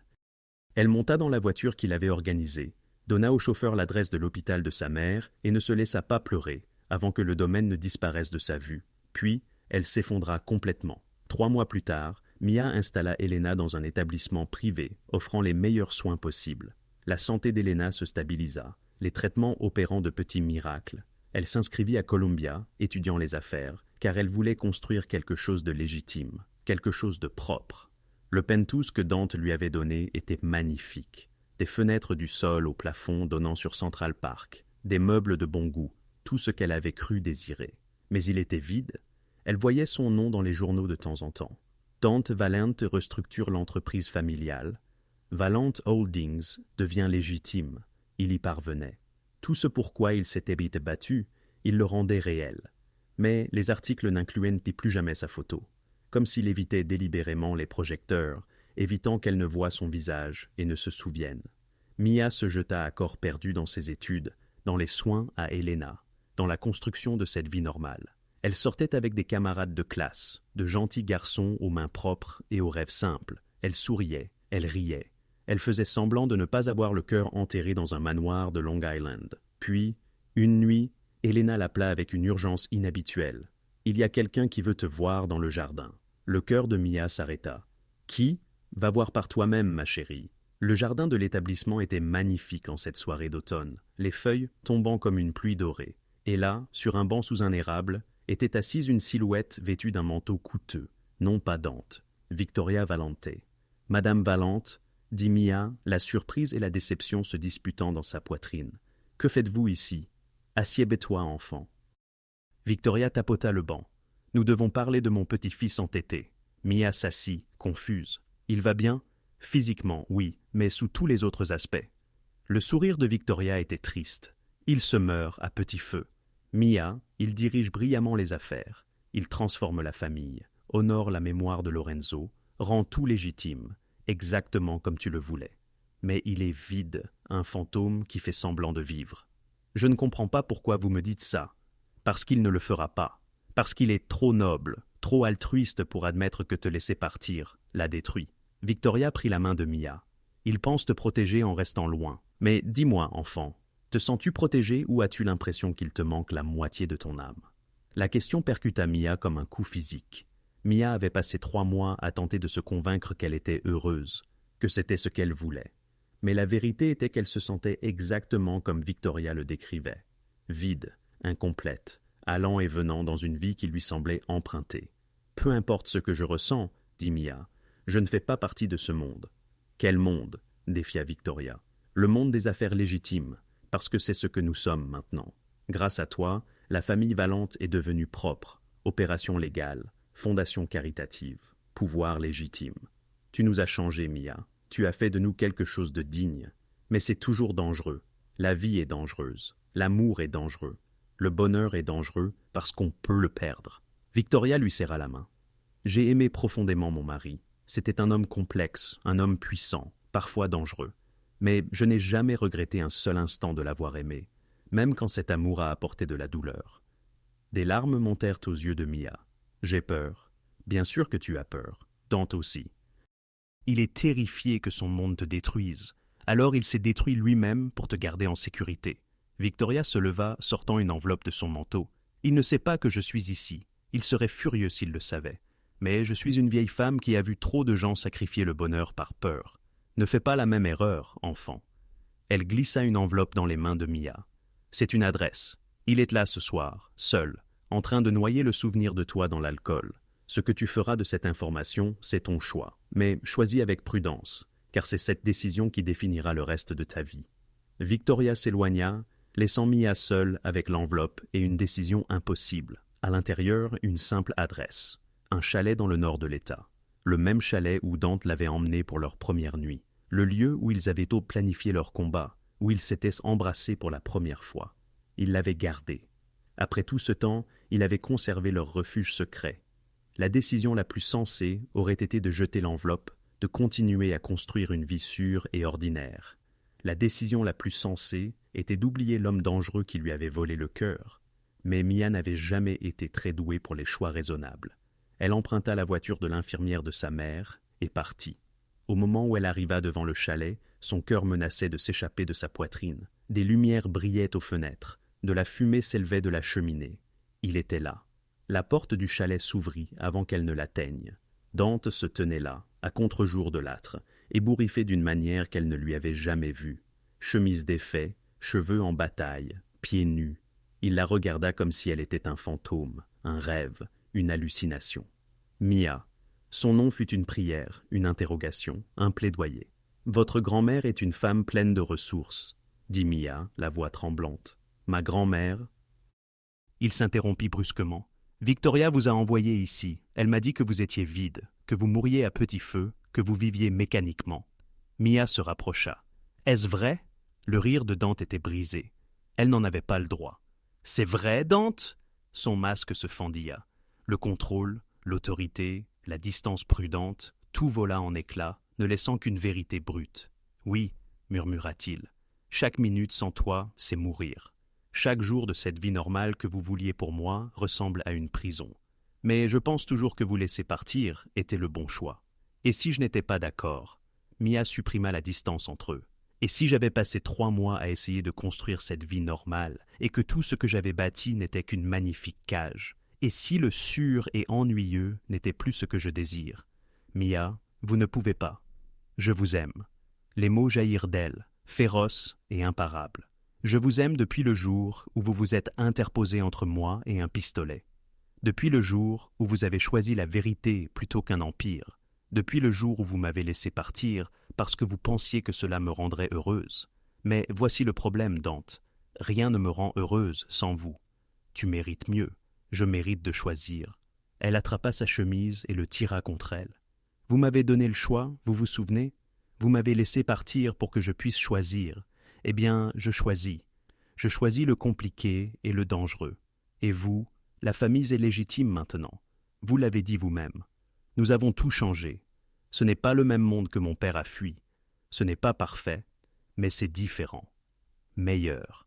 Elle monta dans la voiture qu'il avait organisée, donna au chauffeur l'adresse de l'hôpital de sa mère et ne se laissa pas pleurer avant que le domaine ne disparaisse de sa vue. Puis, elle s'effondra complètement. 3 mois plus tard, Mia installa Elena dans un établissement privé, offrant les meilleurs soins possibles. La santé d'Elena se stabilisa, les traitements opérant de petits miracles. Elle s'inscrivit à Columbia, étudiant les affaires, car elle voulait construire quelque chose de légitime, quelque chose de propre. Le penthouse que Dante lui avait donné était magnifique. Des fenêtres du sol au plafond donnant sur Central Park, des meubles de bon goût, tout ce qu'elle avait cru désirer. Mais il était vide. Elle voyait son nom dans les journaux de temps en temps. Dante Valente restructure l'entreprise familiale. Valente Holdings devient légitime. Il y parvenait. Tout ce pourquoi il s'était battu, il le rendait réel. Mais les articles n'incluaient plus jamais sa photo, comme s'il évitait délibérément les projecteurs, évitant qu'elle ne voie son visage et ne se souvienne. Mia se jeta à corps perdu dans ses études, dans les soins à Elena, dans la construction de cette vie normale. Elle sortait avec des camarades de classe, de gentils garçons aux mains propres et aux rêves simples. Elle souriait, elle riait. Elle faisait semblant de ne pas avoir le cœur enterré dans un manoir de Long Island. Puis, une nuit, Elena l'appela avec une urgence inhabituelle. « Il y a quelqu'un qui veut te voir dans le jardin. » Le cœur de Mia s'arrêta. « Qui ? Va voir par toi-même, ma chérie. » Le jardin de l'établissement était magnifique en cette soirée d'automne, les feuilles tombant comme une pluie dorée. Et là, sur un banc sous un érable, était assise une silhouette vêtue d'un manteau coûteux. Non pas Dante, Victoria Valente. « Madame Valente, » dit Mia, la surprise et la déception se disputant dans sa poitrine. « Que faites-vous ici ? Assieds-toi, enfant. » Victoria tapota le banc. « Nous devons parler de mon petit-fils entêté. » Mia s'assit, confuse. « Il va bien ? Physiquement, oui, mais sous tous les autres aspects. » Le sourire de Victoria était triste. Il se meurt à petit feu. Mia, il dirige brillamment les affaires. Il transforme la famille, honore la mémoire de Lorenzo, rend tout légitime, exactement comme tu le voulais. Mais il est vide, un fantôme qui fait semblant de vivre. Je ne comprends pas pourquoi vous me dites ça. Parce qu'il ne le fera pas. Parce qu'il est trop noble, trop altruiste pour admettre que te laisser partir l'a détruit. Victoria prit la main de Mia. Il pense te protéger en restant loin. Mais dis-moi, enfant, te sens-tu protégé ou as-tu l'impression qu'il te manque la moitié de ton âme? La question percuta Mia comme un coup physique. Mia avait passé 3 mois à tenter de se convaincre qu'elle était heureuse, que c'était ce qu'elle voulait. Mais la vérité était qu'elle se sentait exactement comme Victoria le décrivait. Vide, incomplète, allant et venant dans une vie qui lui semblait empruntée. « Peu importe ce que je ressens, » dit Mia, « je ne fais pas partie de ce monde. »« Quel monde ?» défia Victoria. « Le monde des affaires légitimes, parce que c'est ce que nous sommes maintenant. Grâce à toi, la famille Valente est devenue propre, opération légale, fondation caritative, pouvoir légitime. Tu nous as changés, Mia. Tu as fait de nous quelque chose de digne. Mais c'est toujours dangereux. La vie est dangereuse. L'amour est dangereux. Le bonheur est dangereux parce qu'on peut le perdre. » Victoria lui serra la main. « J'ai aimé profondément mon mari. C'était un homme complexe, un homme puissant, parfois dangereux. Mais je n'ai jamais regretté un seul instant de l'avoir aimé, même quand cet amour a apporté de la douleur. » Des larmes montèrent aux yeux de Mia. « J'ai peur. Bien sûr que tu as peur. Dante aussi. Il est terrifié que son monde te détruise. Alors il s'est détruit lui-même pour te garder en sécurité. » Victoria se leva, sortant une enveloppe de son manteau. « Il ne sait pas que je suis ici. Il serait furieux s'il le savait. Mais je suis une vieille femme qui a vu trop de gens sacrifier le bonheur par peur. Ne fais pas la même erreur, enfant. » Elle glissa une enveloppe dans les mains de Mia. « C'est une adresse. Il est là ce soir, seul, en train de noyer le souvenir de toi dans l'alcool. Ce que tu feras de cette information, c'est ton choix. Mais choisis avec prudence, car c'est cette décision qui définira le reste de ta vie. » Victoria s'éloigna, laissant Mia seule avec l'enveloppe et une décision impossible. À l'intérieur, une simple adresse. Un chalet dans le nord de l'État. Le même chalet où Dante l'avait emmené pour leur première nuit. Le lieu où ils avaient tôt planifié leur combat, où ils s'étaient embrassés pour la première fois. Il l'avait gardé. Après tout ce temps, il avait conservé leur refuge secret. La décision la plus sensée aurait été de jeter l'enveloppe, de continuer à construire une vie sûre et ordinaire. La décision la plus sensée était d'oublier l'homme dangereux qui lui avait volé le cœur. Mais Mia n'avait jamais été très douée pour les choix raisonnables. Elle emprunta la voiture de l'infirmière de sa mère et partit. Au moment où elle arriva devant le chalet, son cœur menaçait de s'échapper de sa poitrine. Des lumières brillaient aux fenêtres, de la fumée s'élevait de la cheminée. Il était là. La porte du chalet s'ouvrit avant qu'elle ne l'atteigne. Dante se tenait là, à contre-jour de l'âtre, ébouriffé d'une manière qu'elle ne lui avait jamais vue. Chemise défaite, cheveux en bataille, pieds nus. Il la regarda comme si elle était un fantôme, un rêve, une hallucination. Mia. Son nom fut une prière, une interrogation, un plaidoyer. « Votre grand-mère est une femme pleine de ressources, » dit Mia, la voix tremblante. « Ma grand-mère... » Il s'interrompit brusquement. « Victoria vous a envoyé ici. Elle m'a dit que vous étiez vide, que vous mouriez à petit feu, que vous viviez mécaniquement. » Mia se rapprocha. « Est-ce vrai ?» Le rire de Dante était brisé. Elle n'en avait pas le droit. « C'est vrai, Dante ?» Son masque se fendilla. Le contrôle, l'autorité, la distance prudente, tout vola en éclats, ne laissant qu'une vérité brute. « Oui, » murmura-t-il, « chaque minute sans toi, c'est mourir. Chaque jour de cette vie normale que vous vouliez pour moi ressemble à une prison. Mais je pense toujours que vous laisser partir était le bon choix. Et si je n'étais pas d'accord ?» Mia supprima la distance entre eux. « Et si j'avais passé 3 mois à essayer de construire cette vie normale, et que tout ce que j'avais bâti n'était qu'une magnifique cage? Et si le sûr et ennuyeux n'était plus ce que je désire? Mia, vous ne pouvez pas. Je vous aime. » Les mots jaillirent d'elle, féroces et imparables. « Je vous aime depuis le jour où vous vous êtes interposé entre moi et un pistolet. Depuis le jour où vous avez choisi la vérité plutôt qu'un empire. Depuis le jour où vous m'avez laissé partir parce que vous pensiez que cela me rendrait heureuse. Mais voici le problème, Dante. Rien ne me rend heureuse sans vous. Tu mérites mieux. Je mérite de choisir. » Elle attrapa sa chemise et le tira contre elle. « Vous m'avez donné le choix, vous vous souvenez? Vous m'avez laissé partir pour que je puisse choisir. Eh bien, je choisis. Je choisis le compliqué et le dangereux. Et vous, la famille est légitime maintenant. Vous l'avez dit vous-même. Nous avons tout changé. Ce n'est pas le même monde que mon père a fui. Ce n'est pas parfait, mais c'est différent. Meilleur. »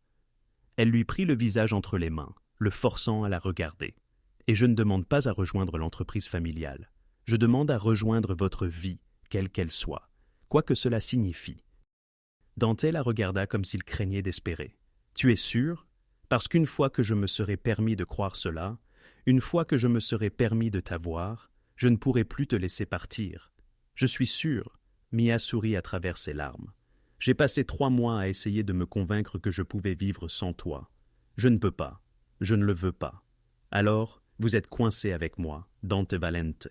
Elle lui prit le visage entre les mains, le forçant à la regarder. « Et je ne demande pas à rejoindre l'entreprise familiale. Je demande à rejoindre votre vie, quelle qu'elle soit, quoi que cela signifie. » Dante la regarda comme s'il craignait d'espérer. « Tu es sûr? Parce qu'une fois que je me serai permis de croire cela, une fois que je me serai permis de t'avoir, je ne pourrai plus te laisser partir. Je suis sûr. » Mia sourit à travers ses larmes. J'ai passé 3 mois à essayer de me convaincre que je pouvais vivre sans toi. Je ne peux pas. Je ne le veux pas. Alors, vous êtes coincé avec moi, Dante Valente,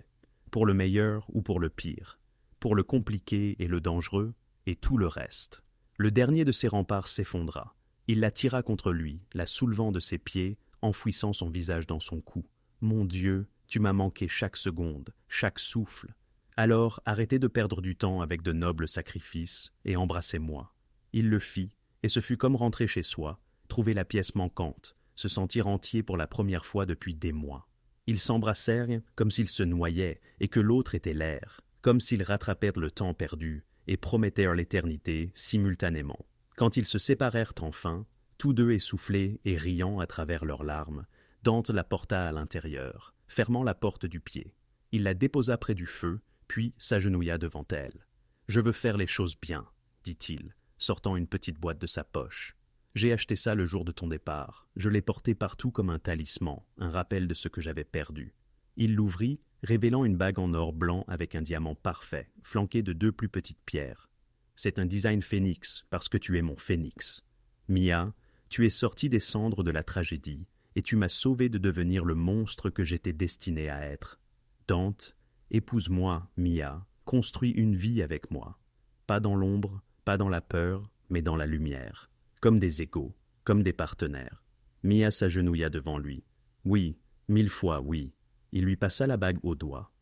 pour le meilleur ou pour le pire, pour le compliqué et le dangereux, et tout le reste. Le dernier de ses remparts s'effondra. Il la tira contre lui, la soulevant de ses pieds, enfouissant son visage dans son cou. Mon Dieu, tu m'as manqué chaque seconde, chaque souffle. Alors arrêtez de perdre du temps avec de nobles sacrifices et embrassez-moi. Il le fit, et ce fut comme rentrer chez soi, trouver la pièce manquante, se sentir entier pour la première fois depuis des mois. Ils s'embrassèrent comme s'ils se noyaient et que l'autre était l'air, comme s'ils rattrapèrent le temps perdu et promettèrent l'éternité simultanément. Quand ils se séparèrent enfin, tous deux essoufflés et riant à travers leurs larmes, Dante la porta à l'intérieur, fermant la porte du pied. Il la déposa près du feu, puis s'agenouilla devant elle. « Je veux faire les choses bien, » dit-il, sortant une petite boîte de sa poche. « J'ai acheté ça le jour de ton départ. Je l'ai porté partout comme un talisman, un rappel de ce que j'avais perdu. » Il l'ouvrit, révélant une bague en or blanc avec un diamant parfait, flanqué de 2 plus petites pierres. « C'est un design phénix, parce que tu es mon phénix. Mia, tu es sortie des cendres de la tragédie, et tu m'as sauvé de devenir le monstre que j'étais destiné à être. Dante, épouse-moi, Mia, construis une vie avec moi. Pas dans l'ombre, pas dans la peur, mais dans la lumière. Comme des égaux, comme des partenaires. » Mia s'agenouilla devant lui. « Oui, 1000 fois oui. » Il lui passa la bague au doigt.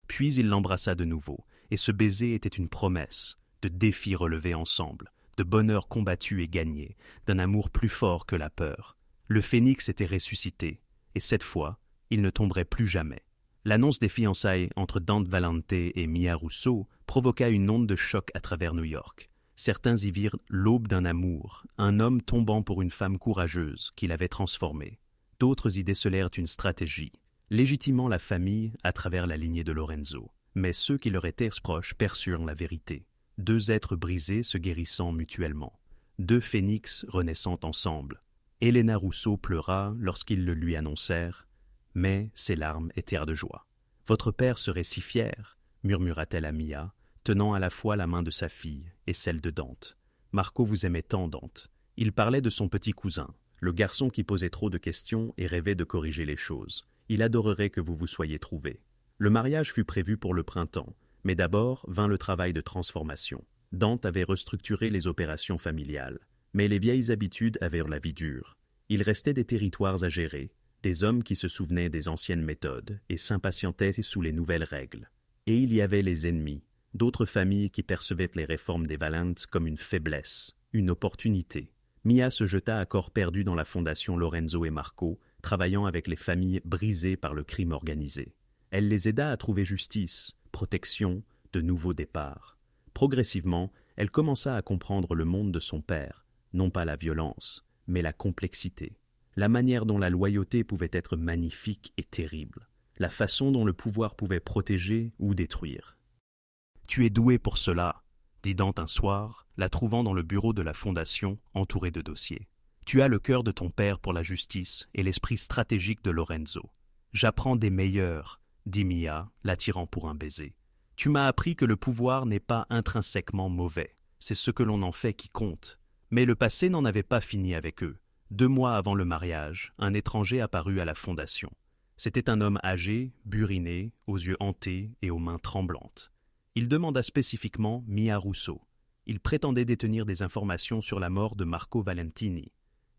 Puis il l'embrassa de nouveau, et ce baiser était une promesse, de défis relevés ensemble, de bonheur combattu et gagné, d'un amour plus fort que la peur. Le phénix était ressuscité, et cette fois, il ne tomberait plus jamais. L'annonce des fiançailles entre Dante Valente et Mia Russo provoqua une onde de choc à travers New York. Certains y virent l'aube d'un amour, un homme tombant pour une femme courageuse qui l'avait transformé. D'autres y décelèrent une stratégie, légitimant la famille à travers la lignée de Lorenzo. Mais ceux qui leur étaient proches perçurent la vérité. 2 êtres brisés se guérissant mutuellement. 2 phénix renaissant ensemble. Elena Russo pleura lorsqu'ils le lui annoncèrent, mais ses larmes étèrent de joie. « Votre père serait si fier, » murmura-t-elle à Mia, tenant à la fois la main de sa fille et celle de Dante. Marco vous aimait tant, Dante. Il parlait de son petit cousin, le garçon qui posait trop de questions et rêvait de corriger les choses. Il adorerait que vous vous soyez trouvés. Le mariage fut prévu pour le printemps, mais d'abord vint le travail de transformation. Dante avait restructuré les opérations familiales, mais les vieilles habitudes avaient la vie dure. Il restait des territoires à gérer, des hommes qui se souvenaient des anciennes méthodes et s'impatientaient sous les nouvelles règles. Et il y avait les ennemis, d'autres familles qui percevaient les réformes des Valente comme une faiblesse, une opportunité. Mia se jeta à corps perdu dans la fondation Lorenzo et Marco, travaillant avec les familles brisées par le crime organisé. Elle les aida à trouver justice, protection, de nouveaux départs. Progressivement, elle commença à comprendre le monde de son père, non pas la violence, mais la complexité. La manière dont la loyauté pouvait être magnifique et terrible. La façon dont le pouvoir pouvait protéger ou détruire. « Tu es doué pour cela, » dit Dante un soir, la trouvant dans le bureau de la fondation, entourée de dossiers. « Tu as le cœur de ton père pour la justice et l'esprit stratégique de Lorenzo. J'apprends des meilleurs, » dit Mia, l'attirant pour un baiser. « Tu m'as appris que le pouvoir n'est pas intrinsèquement mauvais. C'est ce que l'on en fait qui compte. Mais le passé n'en avait pas fini avec eux. 2 mois avant le mariage, un étranger apparut à la fondation. C'était un homme âgé, buriné, aux yeux hantés et aux mains tremblantes. Il demanda spécifiquement Mia Russo. Il prétendait détenir des informations sur la mort de Marco Valentini.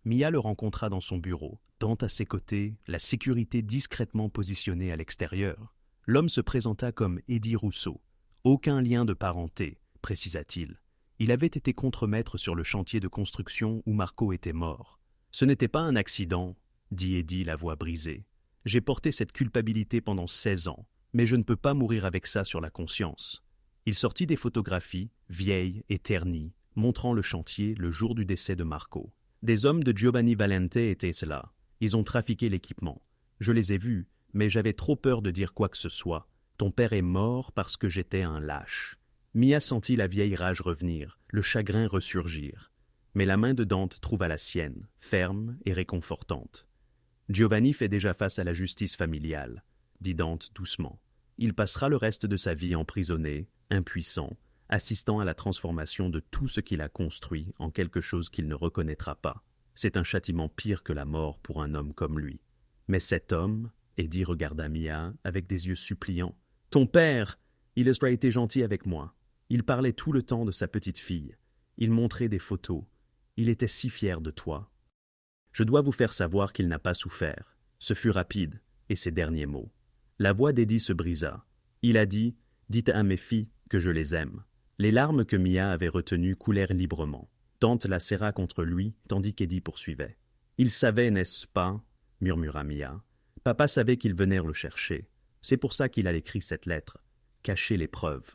Mia le rencontra dans son bureau, Dante à ses côtés, la sécurité discrètement positionnée à l'extérieur. L'homme se présenta comme Eddie Russo. Aucun lien de parenté, précisa-t-il. Il avait été contremaître sur le chantier de construction où Marco était mort. Ce n'était pas un accident, dit Eddie, la voix brisée. J'ai porté cette culpabilité pendant 16 ans, mais je ne peux pas mourir avec ça sur la conscience. Il sortit des photographies, vieilles et ternies, montrant le chantier le jour du décès de Marco. Des hommes de Giovanni Valente étaient là. Ils ont trafiqué l'équipement. Je les ai vus, mais j'avais trop peur de dire quoi que ce soit. Ton père est mort parce que j'étais un lâche. Mia sentit la vieille rage revenir, le chagrin ressurgir. Mais la main de Dante trouva la sienne, ferme et réconfortante. Giovanni fait déjà face à la justice familiale, dit Dante doucement. Il passera le reste de sa vie emprisonné, impuissant, assistant à la transformation de tout ce qu'il a construit en quelque chose qu'il ne reconnaîtra pas. C'est un châtiment pire que la mort pour un homme comme lui. Mais cet homme, Eddie regarda Mia avec des yeux suppliants. « Ton père, il a été gentil avec moi. Il parlait tout le temps de sa petite fille. Il montrait des photos. Il était si fier de toi. Je dois vous faire savoir qu'il n'a pas souffert. » Ce fut rapide, et ses derniers mots. La voix d'Eddie se brisa. Il a dit « Dites à mes filles que je les aime. » Les larmes que Mia avait retenues coulèrent librement. Dante la serra contre lui, tandis qu'Eddie poursuivait. « Il savait, n'est-ce pas ?» murmura Mia. « Papa savait qu'ils venaient le chercher. C'est pour ça qu'il a écrit cette lettre. Cacher les preuves. »«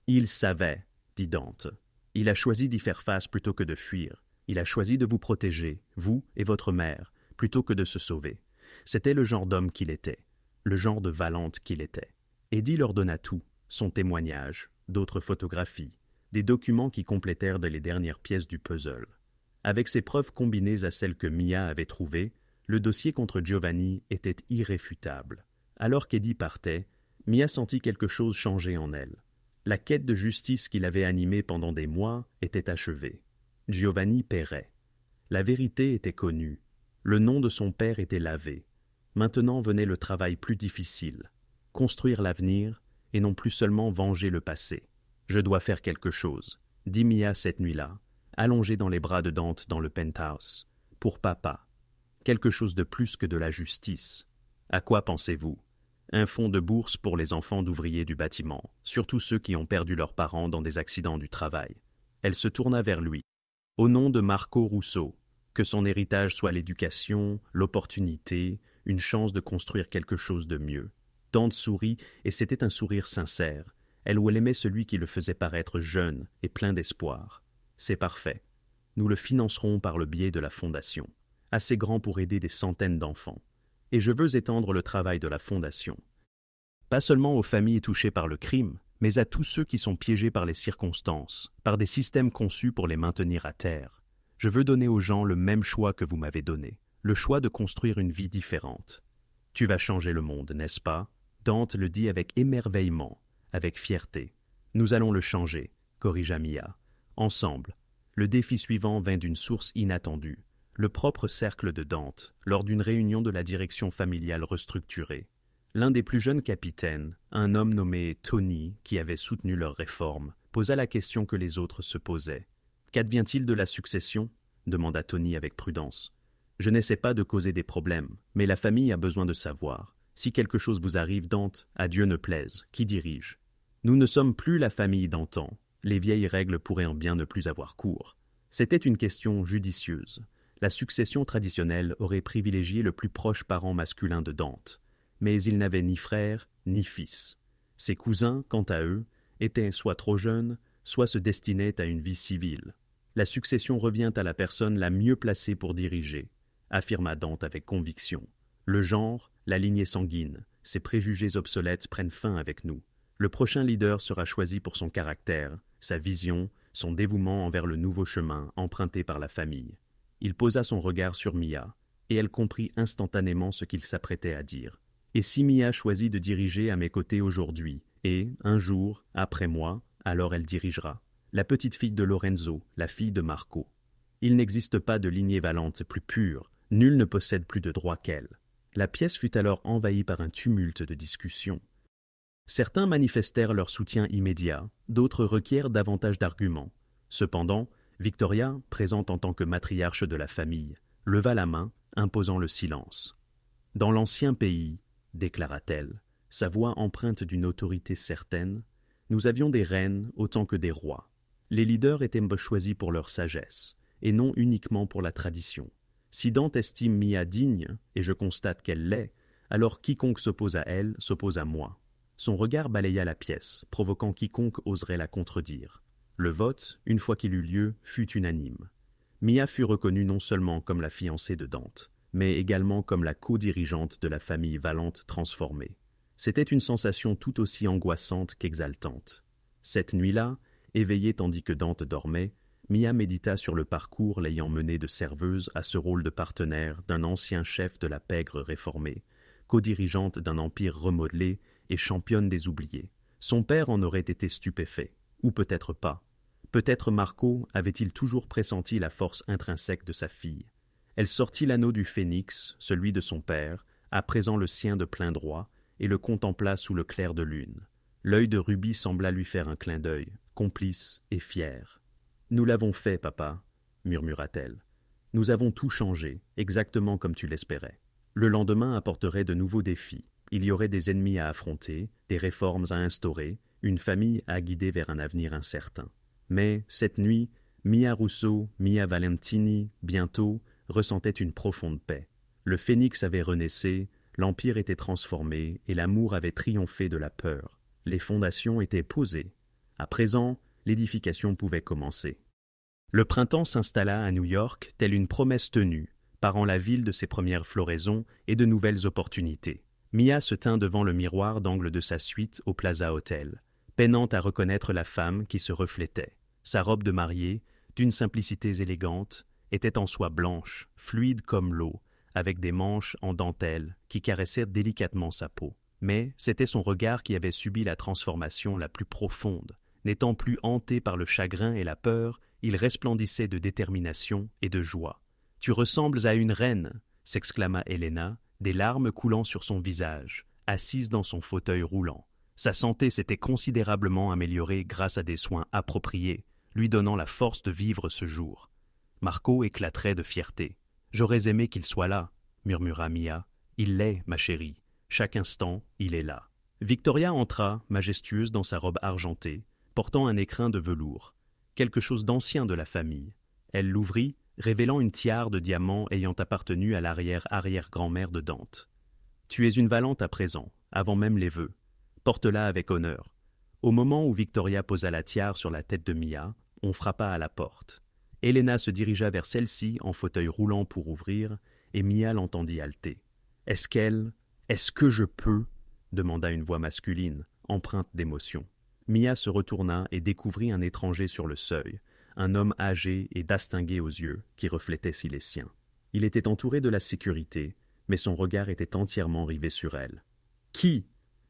Il savait, » dit Dante. « Il a choisi d'y faire face plutôt que de fuir. Il a choisi de vous protéger, vous et votre mère, plutôt que de se sauver. C'était le genre d'homme qu'il était, le genre de Valente qu'il était. » Eddie leur donna tout, son témoignage, d'autres photographies, des documents qui complétèrent les dernières pièces du puzzle. Avec ces preuves combinées à celles que Mia avait trouvées, le dossier contre Giovanni était irréfutable. Alors qu'Eddie partait, Mia sentit quelque chose changer en elle. La quête de justice qui l'avait animée pendant des mois était achevée. Giovanni paierait. La vérité était connue. Le nom de son père était lavé. Maintenant venait le travail plus difficile. Construire l'avenir et non plus seulement venger le passé. « Je dois faire quelque chose », dit Mia cette nuit-là, allongée dans les bras de Dante dans le penthouse. « Pour papa. Quelque chose de plus que de la justice. À quoi pensez-vous ? Un fonds de bourse pour les enfants d'ouvriers du bâtiment, surtout ceux qui ont perdu leurs parents dans des accidents du travail. » Elle se tourna vers lui. « Au nom de Marco Russo, que son héritage soit l'éducation, l'opportunité, une chance de construire quelque chose de mieux. » Dante sourit, et c'était un sourire sincère. Elle aimait celui qui le faisait paraître jeune et plein d'espoir. « C'est parfait. Nous le financerons par le biais de la fondation, assez grand pour aider des centaines d'enfants. Et je veux étendre le travail de la fondation. Pas seulement aux familles touchées par le crime, mais à tous ceux qui sont piégés par les circonstances, par des systèmes conçus pour les maintenir à terre. Je veux donner aux gens le même choix que vous m'avez donné, le choix de construire une vie différente. Tu vas changer le monde, n'est-ce pas ? » Dante le dit avec émerveillement, avec fierté. « Nous allons le changer, » corrigea Mia. Ensemble. Le défi suivant vint d'une source inattendue. Le propre cercle de Dante, lors d'une réunion de la direction familiale restructurée. L'un des plus jeunes capitaines, un homme nommé Tony, qui avait soutenu leur réforme, posa la question que les autres se posaient. « Qu'advient-il de la succession » demanda Tony avec prudence. « Je n'essaie pas de causer des problèmes, mais la famille a besoin de savoir. Si quelque chose vous arrive, Dante, à Dieu ne plaise, qui dirige ? Nous ne sommes plus la famille d'antan. Les vieilles règles pourraient en bien ne plus avoir cours. » C'était une question judicieuse. La succession traditionnelle aurait privilégié le plus proche parent masculin de Dante, mais il n'avait ni frère ni fils. Ses cousins, quant à eux, étaient soit trop jeunes, soit se destinaient à une vie civile. La succession revient à la personne la mieux placée pour diriger, affirma Dante avec conviction. Le genre, la lignée sanguine, ces préjugés obsolètes prennent fin avec nous. Le prochain leader sera choisi pour son caractère, sa vision, son dévouement envers le nouveau chemin emprunté par la famille. Il posa son regard sur Mia, et elle comprit instantanément ce qu'il s'apprêtait à dire. Et si Mia choisit de diriger à mes côtés aujourd'hui, et, un jour, après moi, alors elle dirigera. La petite fille de Lorenzo, la fille de Marco. Il n'existe pas de lignée Valente plus pure, nul ne possède plus de droit qu'elle. La pièce fut alors envahie par un tumulte de discussions. Certains manifestèrent leur soutien immédiat, d'autres requièrent davantage d'arguments. Cependant, Victoria, présente en tant que matriarche de la famille, leva la main, imposant le silence. « Dans l'ancien pays, » déclara-t-elle, sa voix empreinte d'une autorité certaine, « nous avions des reines autant que des rois. Les leaders étaient choisis pour leur sagesse, et non uniquement pour la tradition. Si Dante estime Mia digne, et je constate qu'elle l'est, alors quiconque s'oppose à elle s'oppose à moi. » Son regard balaya la pièce, provoquant quiconque oserait la contredire. Le vote, une fois qu'il eut lieu, fut unanime. Mia fut reconnue non seulement comme la fiancée de Dante, mais également comme la co-dirigeante de la famille Valente transformée. C'était une sensation tout aussi angoissante qu'exaltante. Cette nuit-là, éveillée tandis que Dante dormait, Mia médita sur le parcours l'ayant menée de serveuse à ce rôle de partenaire d'un ancien chef de la pègre réformée, co-dirigeante d'un empire remodelé et championne des oubliés. Son père en aurait été stupéfait. Ou peut-être pas. Peut-être Marco avait-il toujours pressenti la force intrinsèque de sa fille. Elle sortit l'anneau du phénix, celui de son père, à présent le sien de plein droit, et le contempla sous le clair de lune. L'œil de Ruby sembla lui faire un clin d'œil, complice et fier. « Nous l'avons fait, papa, » murmura-t-elle. « Nous avons tout changé, exactement comme tu l'espérais. Le lendemain apporterait de nouveaux défis. Il y aurait des ennemis à affronter, des réformes à instaurer, une famille à guider vers un avenir incertain. Mais, cette nuit, Mia Russo, Mia Valentini, bientôt, ressentait une profonde paix. Le phénix avait renaissé, l'empire était transformé et l'amour avait triomphé de la peur. Les fondations étaient posées. À présent, l'édification pouvait commencer. Le printemps s'installa à New York, telle une promesse tenue, parant la ville de ses premières floraisons et de nouvelles opportunités. Mia se tint devant le miroir d'angle de sa suite au Plaza Hotel, peinant à reconnaître la femme qui se reflétait. Sa robe de mariée, d'une simplicité élégante, était en soie blanche, fluide comme l'eau, avec des manches en dentelle qui caressaient délicatement sa peau. Mais c'était son regard qui avait subi la transformation la plus profonde. N'étant plus hanté par le chagrin et la peur, il resplendissait de détermination et de joie. « Tu ressembles à une reine !» s'exclama Helena, des larmes coulant sur son visage, assise dans son fauteuil roulant. Sa santé s'était considérablement améliorée grâce à des soins appropriés, lui donnant la force de vivre ce jour. Marco éclaterait de fierté. « J'aurais aimé qu'il soit là, » murmura Mia. « Il l'est, ma chérie. Chaque instant, il est là. » Victoria entra, majestueuse dans sa robe argentée, portant un écrin de velours, quelque chose d'ancien de la famille. Elle l'ouvrit, révélant une tiare de diamants ayant appartenu à l'arrière-arrière-grand-mère de Dante. « Tu es une Valente à présent, avant même les vœux. Porte-la avec honneur. » Au moment où Victoria posa la tiare sur la tête de Mia, on frappa à la porte. Helena se dirigea vers celle-ci en fauteuil roulant pour ouvrir, et Mia l'entendit halter. « Est-ce que je peux ?» demanda une voix masculine, empreinte d'émotion. Mia se retourna et découvrit un étranger sur le seuil, un homme âgé et distingué aux yeux, qui reflétait si les siens. Il était entouré de la sécurité, mais son regard était entièrement rivé sur elle. « Qui ?»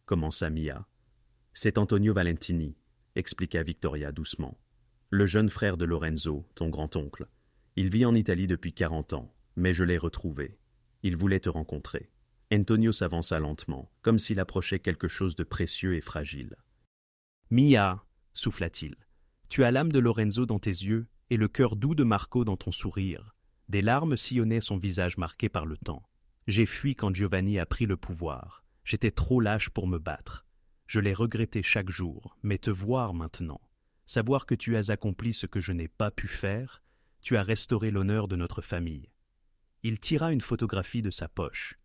commença Mia. « C'est Antonio Valentini », expliqua Victoria doucement. « Le jeune frère de Lorenzo, ton grand-oncle. Il vit en Italie depuis 40 ans, mais je l'ai retrouvé. Il voulait te rencontrer. » Antonio s'avança lentement, comme s'il approchait quelque chose de précieux et fragile. « Mia » souffla-t-il. « Tu as l'âme de Lorenzo dans tes yeux et le cœur doux de Marco dans ton sourire. » Des larmes sillonnaient son visage marqué par le temps. « J'ai fui quand Giovanni a pris le pouvoir. J'étais trop lâche pour me battre. Je l'ai regretté chaque jour, mais te voir maintenant, savoir que tu as accompli ce que je n'ai pas pu faire, tu as restauré l'honneur de notre famille. » Il tira une photographie de sa poche.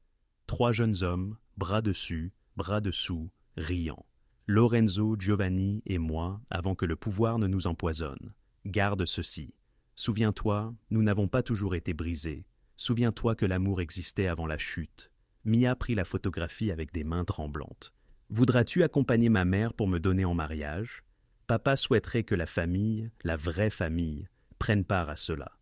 3 jeunes hommes, bras dessus, bras dessous, riant. Lorenzo, Giovanni et moi, avant que le pouvoir ne nous empoisonne. Garde ceci. Souviens-toi, nous n'avons pas toujours été brisés. Souviens-toi que l'amour existait avant la chute. Mia prit la photographie avec des mains tremblantes. Voudras-tu accompagner ma mère pour me donner en mariage? Papa souhaiterait que la famille, la vraie famille, prenne part à cela.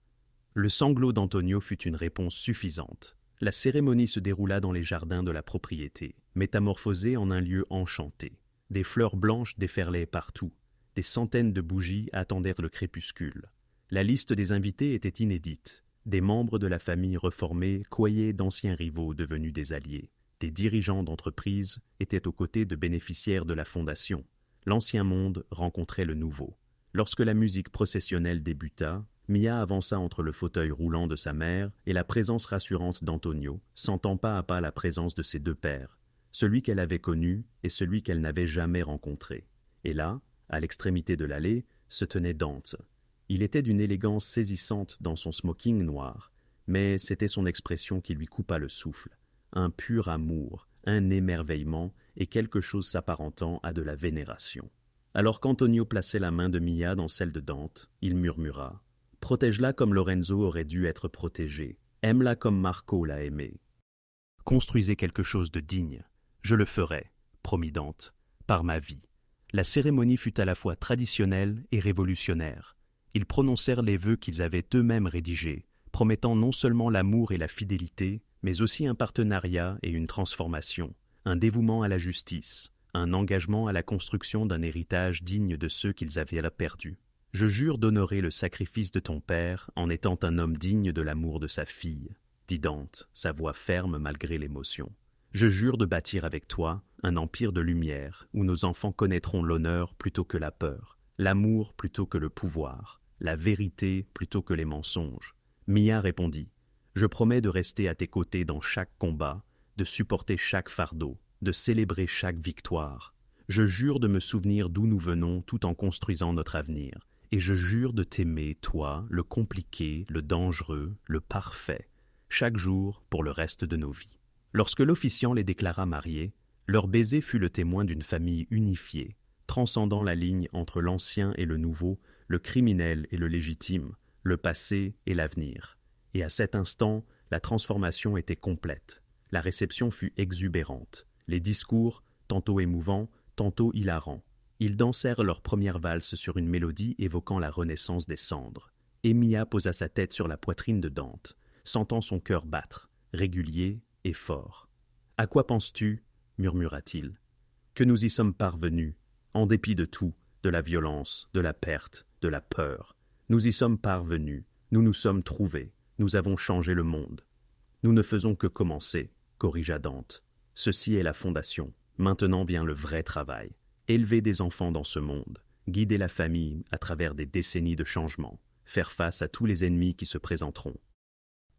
Le sanglot d'Antonio fut une réponse suffisante. La cérémonie se déroula dans les jardins de la propriété, métamorphosée en un lieu enchanté. Des fleurs blanches déferlaient partout. Des centaines de bougies attendaient le crépuscule. La liste des invités était inédite. Des membres de la famille reformée coyaient d'anciens rivaux devenus des alliés. Des dirigeants d'entreprises étaient aux côtés de bénéficiaires de la fondation. L'ancien monde rencontrait le nouveau. Lorsque la musique processionnelle débuta, Mia avança entre le fauteuil roulant de sa mère et la présence rassurante d'Antonio, sentant pas à pas la présence de ses 2 pères, celui qu'elle avait connu et celui qu'elle n'avait jamais rencontré. Et là, à l'extrémité de l'allée, se tenait Dante. Il était d'une élégance saisissante dans son smoking noir, mais c'était son expression qui lui coupa le souffle. Un pur amour, un émerveillement et quelque chose s'apparentant à de la vénération. Alors qu'Antonio plaçait la main de Mia dans celle de Dante, il murmura « Protège-la comme Lorenzo aurait dû être protégé. Aime-la comme Marco l'a aimée. » « Construisez quelque chose de digne. Je le ferai, » promit Dante, « par ma vie. » La cérémonie fut à la fois traditionnelle et révolutionnaire. Ils prononcèrent les vœux qu'ils avaient eux-mêmes rédigés, promettant non seulement l'amour et la fidélité, mais aussi un partenariat et une transformation, un dévouement à la justice, un engagement à la construction d'un héritage digne de ceux qu'ils avaient perdus. Je jure d'honorer le sacrifice de ton père en étant un homme digne de l'amour de sa fille, dit Dante, sa voix ferme malgré l'émotion. Je jure de bâtir avec toi un empire de lumière où nos enfants connaîtront l'honneur plutôt que la peur, l'amour plutôt que le pouvoir, la vérité plutôt que les mensonges. Mia répondit, « Je promets de rester à tes côtés dans chaque combat, de supporter chaque fardeau, de célébrer chaque victoire. Je jure de me souvenir d'où nous venons tout en construisant notre avenir, et je jure de t'aimer, toi, le compliqué, le dangereux, le parfait, chaque jour pour le reste de nos vies. » Lorsque l'officiant les déclara mariés, leur baiser fut le témoin d'une famille unifiée, transcendant la ligne entre l'ancien et le nouveau, le criminel et le légitime, le passé et l'avenir. Et à cet instant, la transformation était complète. La réception fut exubérante. Les discours, tantôt émouvants, tantôt hilarants. Ils dansèrent leur première valse sur une mélodie évoquant la renaissance des cendres. Et Mia posa sa tête sur la poitrine de Dante, sentant son cœur battre, régulier et fort. « À quoi penses-tu » murmura-t-il. « Que nous y sommes parvenus, en dépit de tout, de la violence, de la perte, de la peur. Nous y sommes parvenus, nous nous sommes trouvés, nous avons changé le monde. » « Nous ne faisons que commencer, » corrigea Dante. « Ceci est la fondation. Maintenant vient le vrai travail. Élever des enfants dans ce monde, guider la famille à travers des décennies de changements, faire face à tous les ennemis qui se présenteront. »«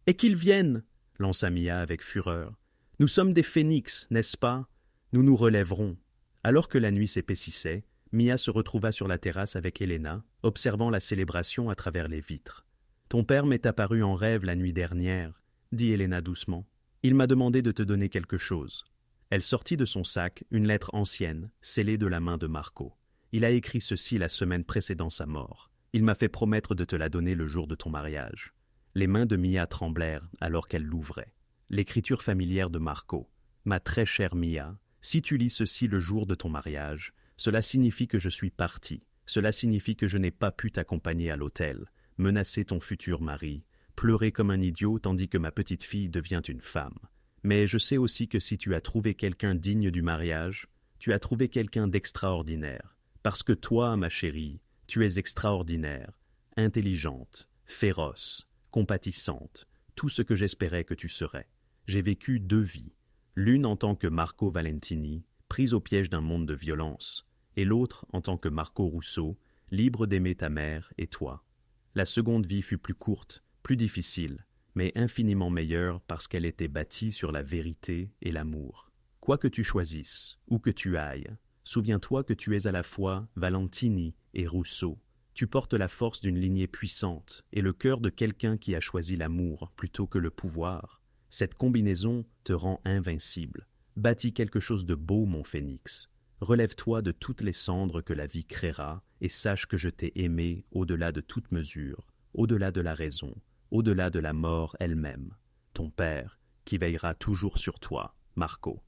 Et qu'ils viennent !» lança Mia avec fureur. « Nous sommes des phénix, n'est-ce pas? Nous nous relèverons. » Alors que la nuit s'épaississait, Mia se retrouva sur la terrasse avec Elena, observant la célébration à travers les vitres. « Ton père m'est apparu en rêve la nuit dernière, » dit Elena doucement. « Il m'a demandé de te donner quelque chose. » Elle sortit de son sac une lettre ancienne, scellée de la main de Marco. « Il a écrit ceci la semaine précédant sa mort. Il m'a fait promettre de te la donner le jour de ton mariage. » Les mains de Mia tremblèrent alors qu'elle l'ouvrait. L'écriture familière de Marco. « Ma très chère Mia, si tu lis ceci le jour de ton mariage, cela signifie que je suis parti. Cela signifie que je n'ai pas pu t'accompagner à l'autel, menacer ton futur mari, pleurer comme un idiot tandis que ma petite fille devient une femme. Mais je sais aussi que si tu as trouvé quelqu'un digne du mariage, tu as trouvé quelqu'un d'extraordinaire. Parce que toi, ma chérie, tu es extraordinaire, intelligente, féroce, compatissante, tout ce que j'espérais que tu serais. J'ai vécu 2 vies, l'une en tant que Marco Valentini, prise au piège d'un monde de violence, et l'autre en tant que Marco Russo, libre d'aimer ta mère et toi. La seconde vie fut plus courte, plus difficile, mais infiniment meilleure parce qu'elle était bâtie sur la vérité et l'amour. Quoi que tu choisisses, où que tu ailles, souviens-toi que tu es à la fois Valentini et Russo. Tu portes la force d'une lignée puissante et le cœur de quelqu'un qui a choisi l'amour plutôt que le pouvoir. Cette combinaison te rend invincible. Bâtis quelque chose de beau, mon phénix. Relève-toi de toutes les cendres que la vie créera et sache que je t'ai aimé au-delà de toute mesure, au-delà de la raison, au-delà de la mort elle-même. Ton père, qui veillera toujours sur toi, Marco.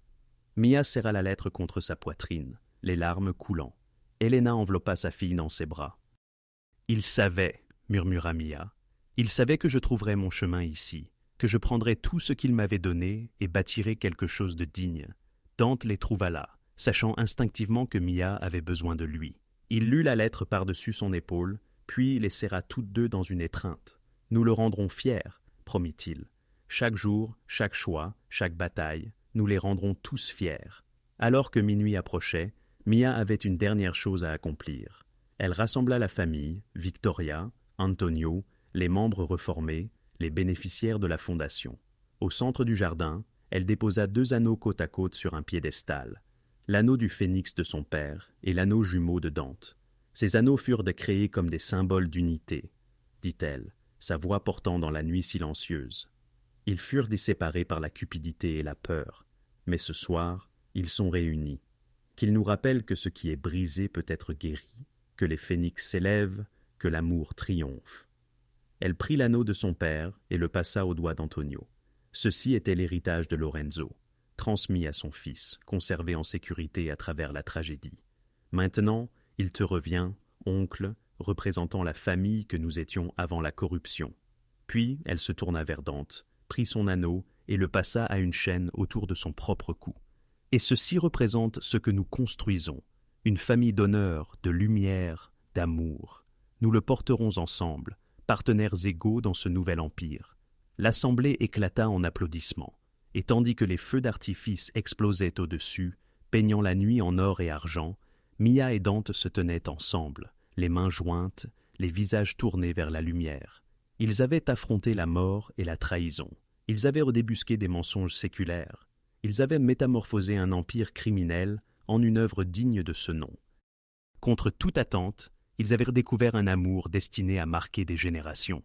Mia serra la lettre contre sa poitrine, les larmes coulant. Elena enveloppa sa fille dans ses bras. « Il savait, » murmura Mia, « il savait que je trouverais mon chemin ici, que je prendrais tout ce qu'il m'avait donné et bâtirais quelque chose de digne. » Dante les trouva là, sachant instinctivement que Mia avait besoin de lui. Il lut la lettre par-dessus son épaule, puis les serra toutes deux dans une étreinte. « Nous le rendrons fier, » promit-il. « Chaque jour, chaque choix, chaque bataille, nous les rendrons tous fiers. » Alors que minuit approchait, Mia avait une dernière chose à accomplir. Elle rassembla la famille, Victoria, Antonio, les membres reformés, les bénéficiaires de la fondation. Au centre du jardin, elle déposa 2 anneaux côte à côte sur un piédestal. L'anneau du phénix de son père et l'anneau jumeau de Dante. Ces anneaux furent créés comme des symboles d'unité, dit-elle, sa voix portant dans la nuit silencieuse. Ils furent séparés par la cupidité et la peur, mais ce soir, ils sont réunis. Qu'ils nous rappellent que ce qui est brisé peut être guéri, que les phénix s'élèvent, que l'amour triomphe. Elle prit l'anneau de son père et le passa au doigt d'Antonio. Ceci était l'héritage de Lorenzo, transmis à son fils, conservé en sécurité à travers la tragédie. Maintenant, il te revient, oncle, représentant la famille que nous étions avant la corruption. Puis elle se tourna vers Dante, prit son anneau et le passa à une chaîne autour de son propre cou. Et ceci représente ce que nous construisons, une famille d'honneur, de lumière, d'amour. Nous le porterons ensemble, partenaires égaux dans ce nouvel empire. » L'assemblée éclata en applaudissements, et tandis que les feux d'artifice explosaient au-dessus, peignant la nuit en or et argent, Mia et Dante se tenaient ensemble, les mains jointes, les visages tournés vers la lumière. Ils avaient affronté la mort et la trahison. Ils avaient redébusqué des mensonges séculaires. Ils avaient métamorphosé un empire criminel en une œuvre digne de ce nom. Contre toute attente, ils avaient redécouvert un amour destiné à marquer des générations.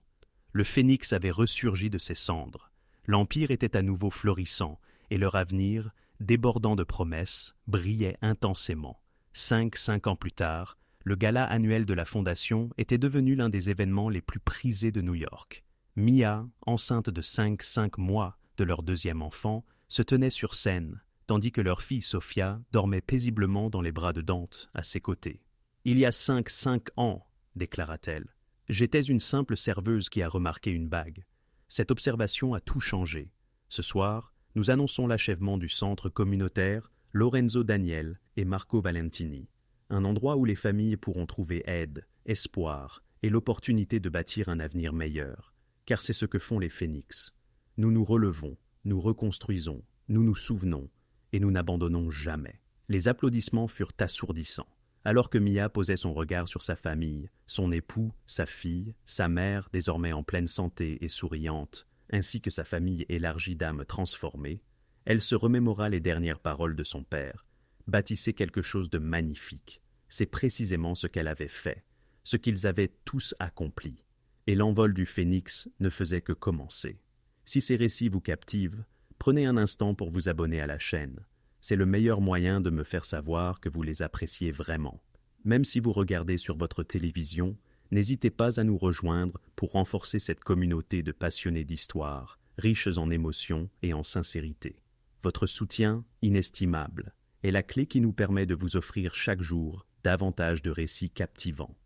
Le phénix avait ressurgi de ses cendres. L'empire était à nouveau florissant, et leur avenir, débordant de promesses, brillait intensément. 5 ans plus tard, le gala annuel de la Fondation était devenu l'un des événements les plus prisés de New York. Mia, enceinte de 5 mois de leur deuxième enfant, se tenait sur scène, tandis que leur fille Sophia dormait paisiblement dans les bras de Dante, à ses côtés. « Il y a 5 ans, déclara-t-elle. J'étais une simple serveuse qui a remarqué une bague. Cette observation a tout changé. Ce soir, nous annonçons l'achèvement du centre communautaire Lorenzo Daniel et Marco Valentini, un endroit où les familles pourront trouver aide, espoir et l'opportunité de bâtir un avenir meilleur. Car c'est ce que font les phénix. Nous nous relevons, nous reconstruisons, nous nous souvenons, et nous n'abandonnons jamais. » Les applaudissements furent assourdissants. Alors que Mia posait son regard sur sa famille, son époux, sa fille, sa mère désormais en pleine santé et souriante, ainsi que sa famille élargie d'âmes transformées, elle se remémora les dernières paroles de son père. Bâtissez quelque chose de magnifique. C'est précisément ce qu'elle avait fait, ce qu'ils avaient tous accompli. Et l'envol du phénix ne faisait que commencer. Si ces récits vous captivent, prenez un instant pour vous abonner à la chaîne. C'est le meilleur moyen de me faire savoir que vous les appréciez vraiment. Même si vous regardez sur votre télévision, n'hésitez pas à nous rejoindre pour renforcer cette communauté de passionnés d'histoire, riches en émotions et en sincérité. Votre soutien, inestimable, est la clé qui nous permet de vous offrir chaque jour davantage de récits captivants.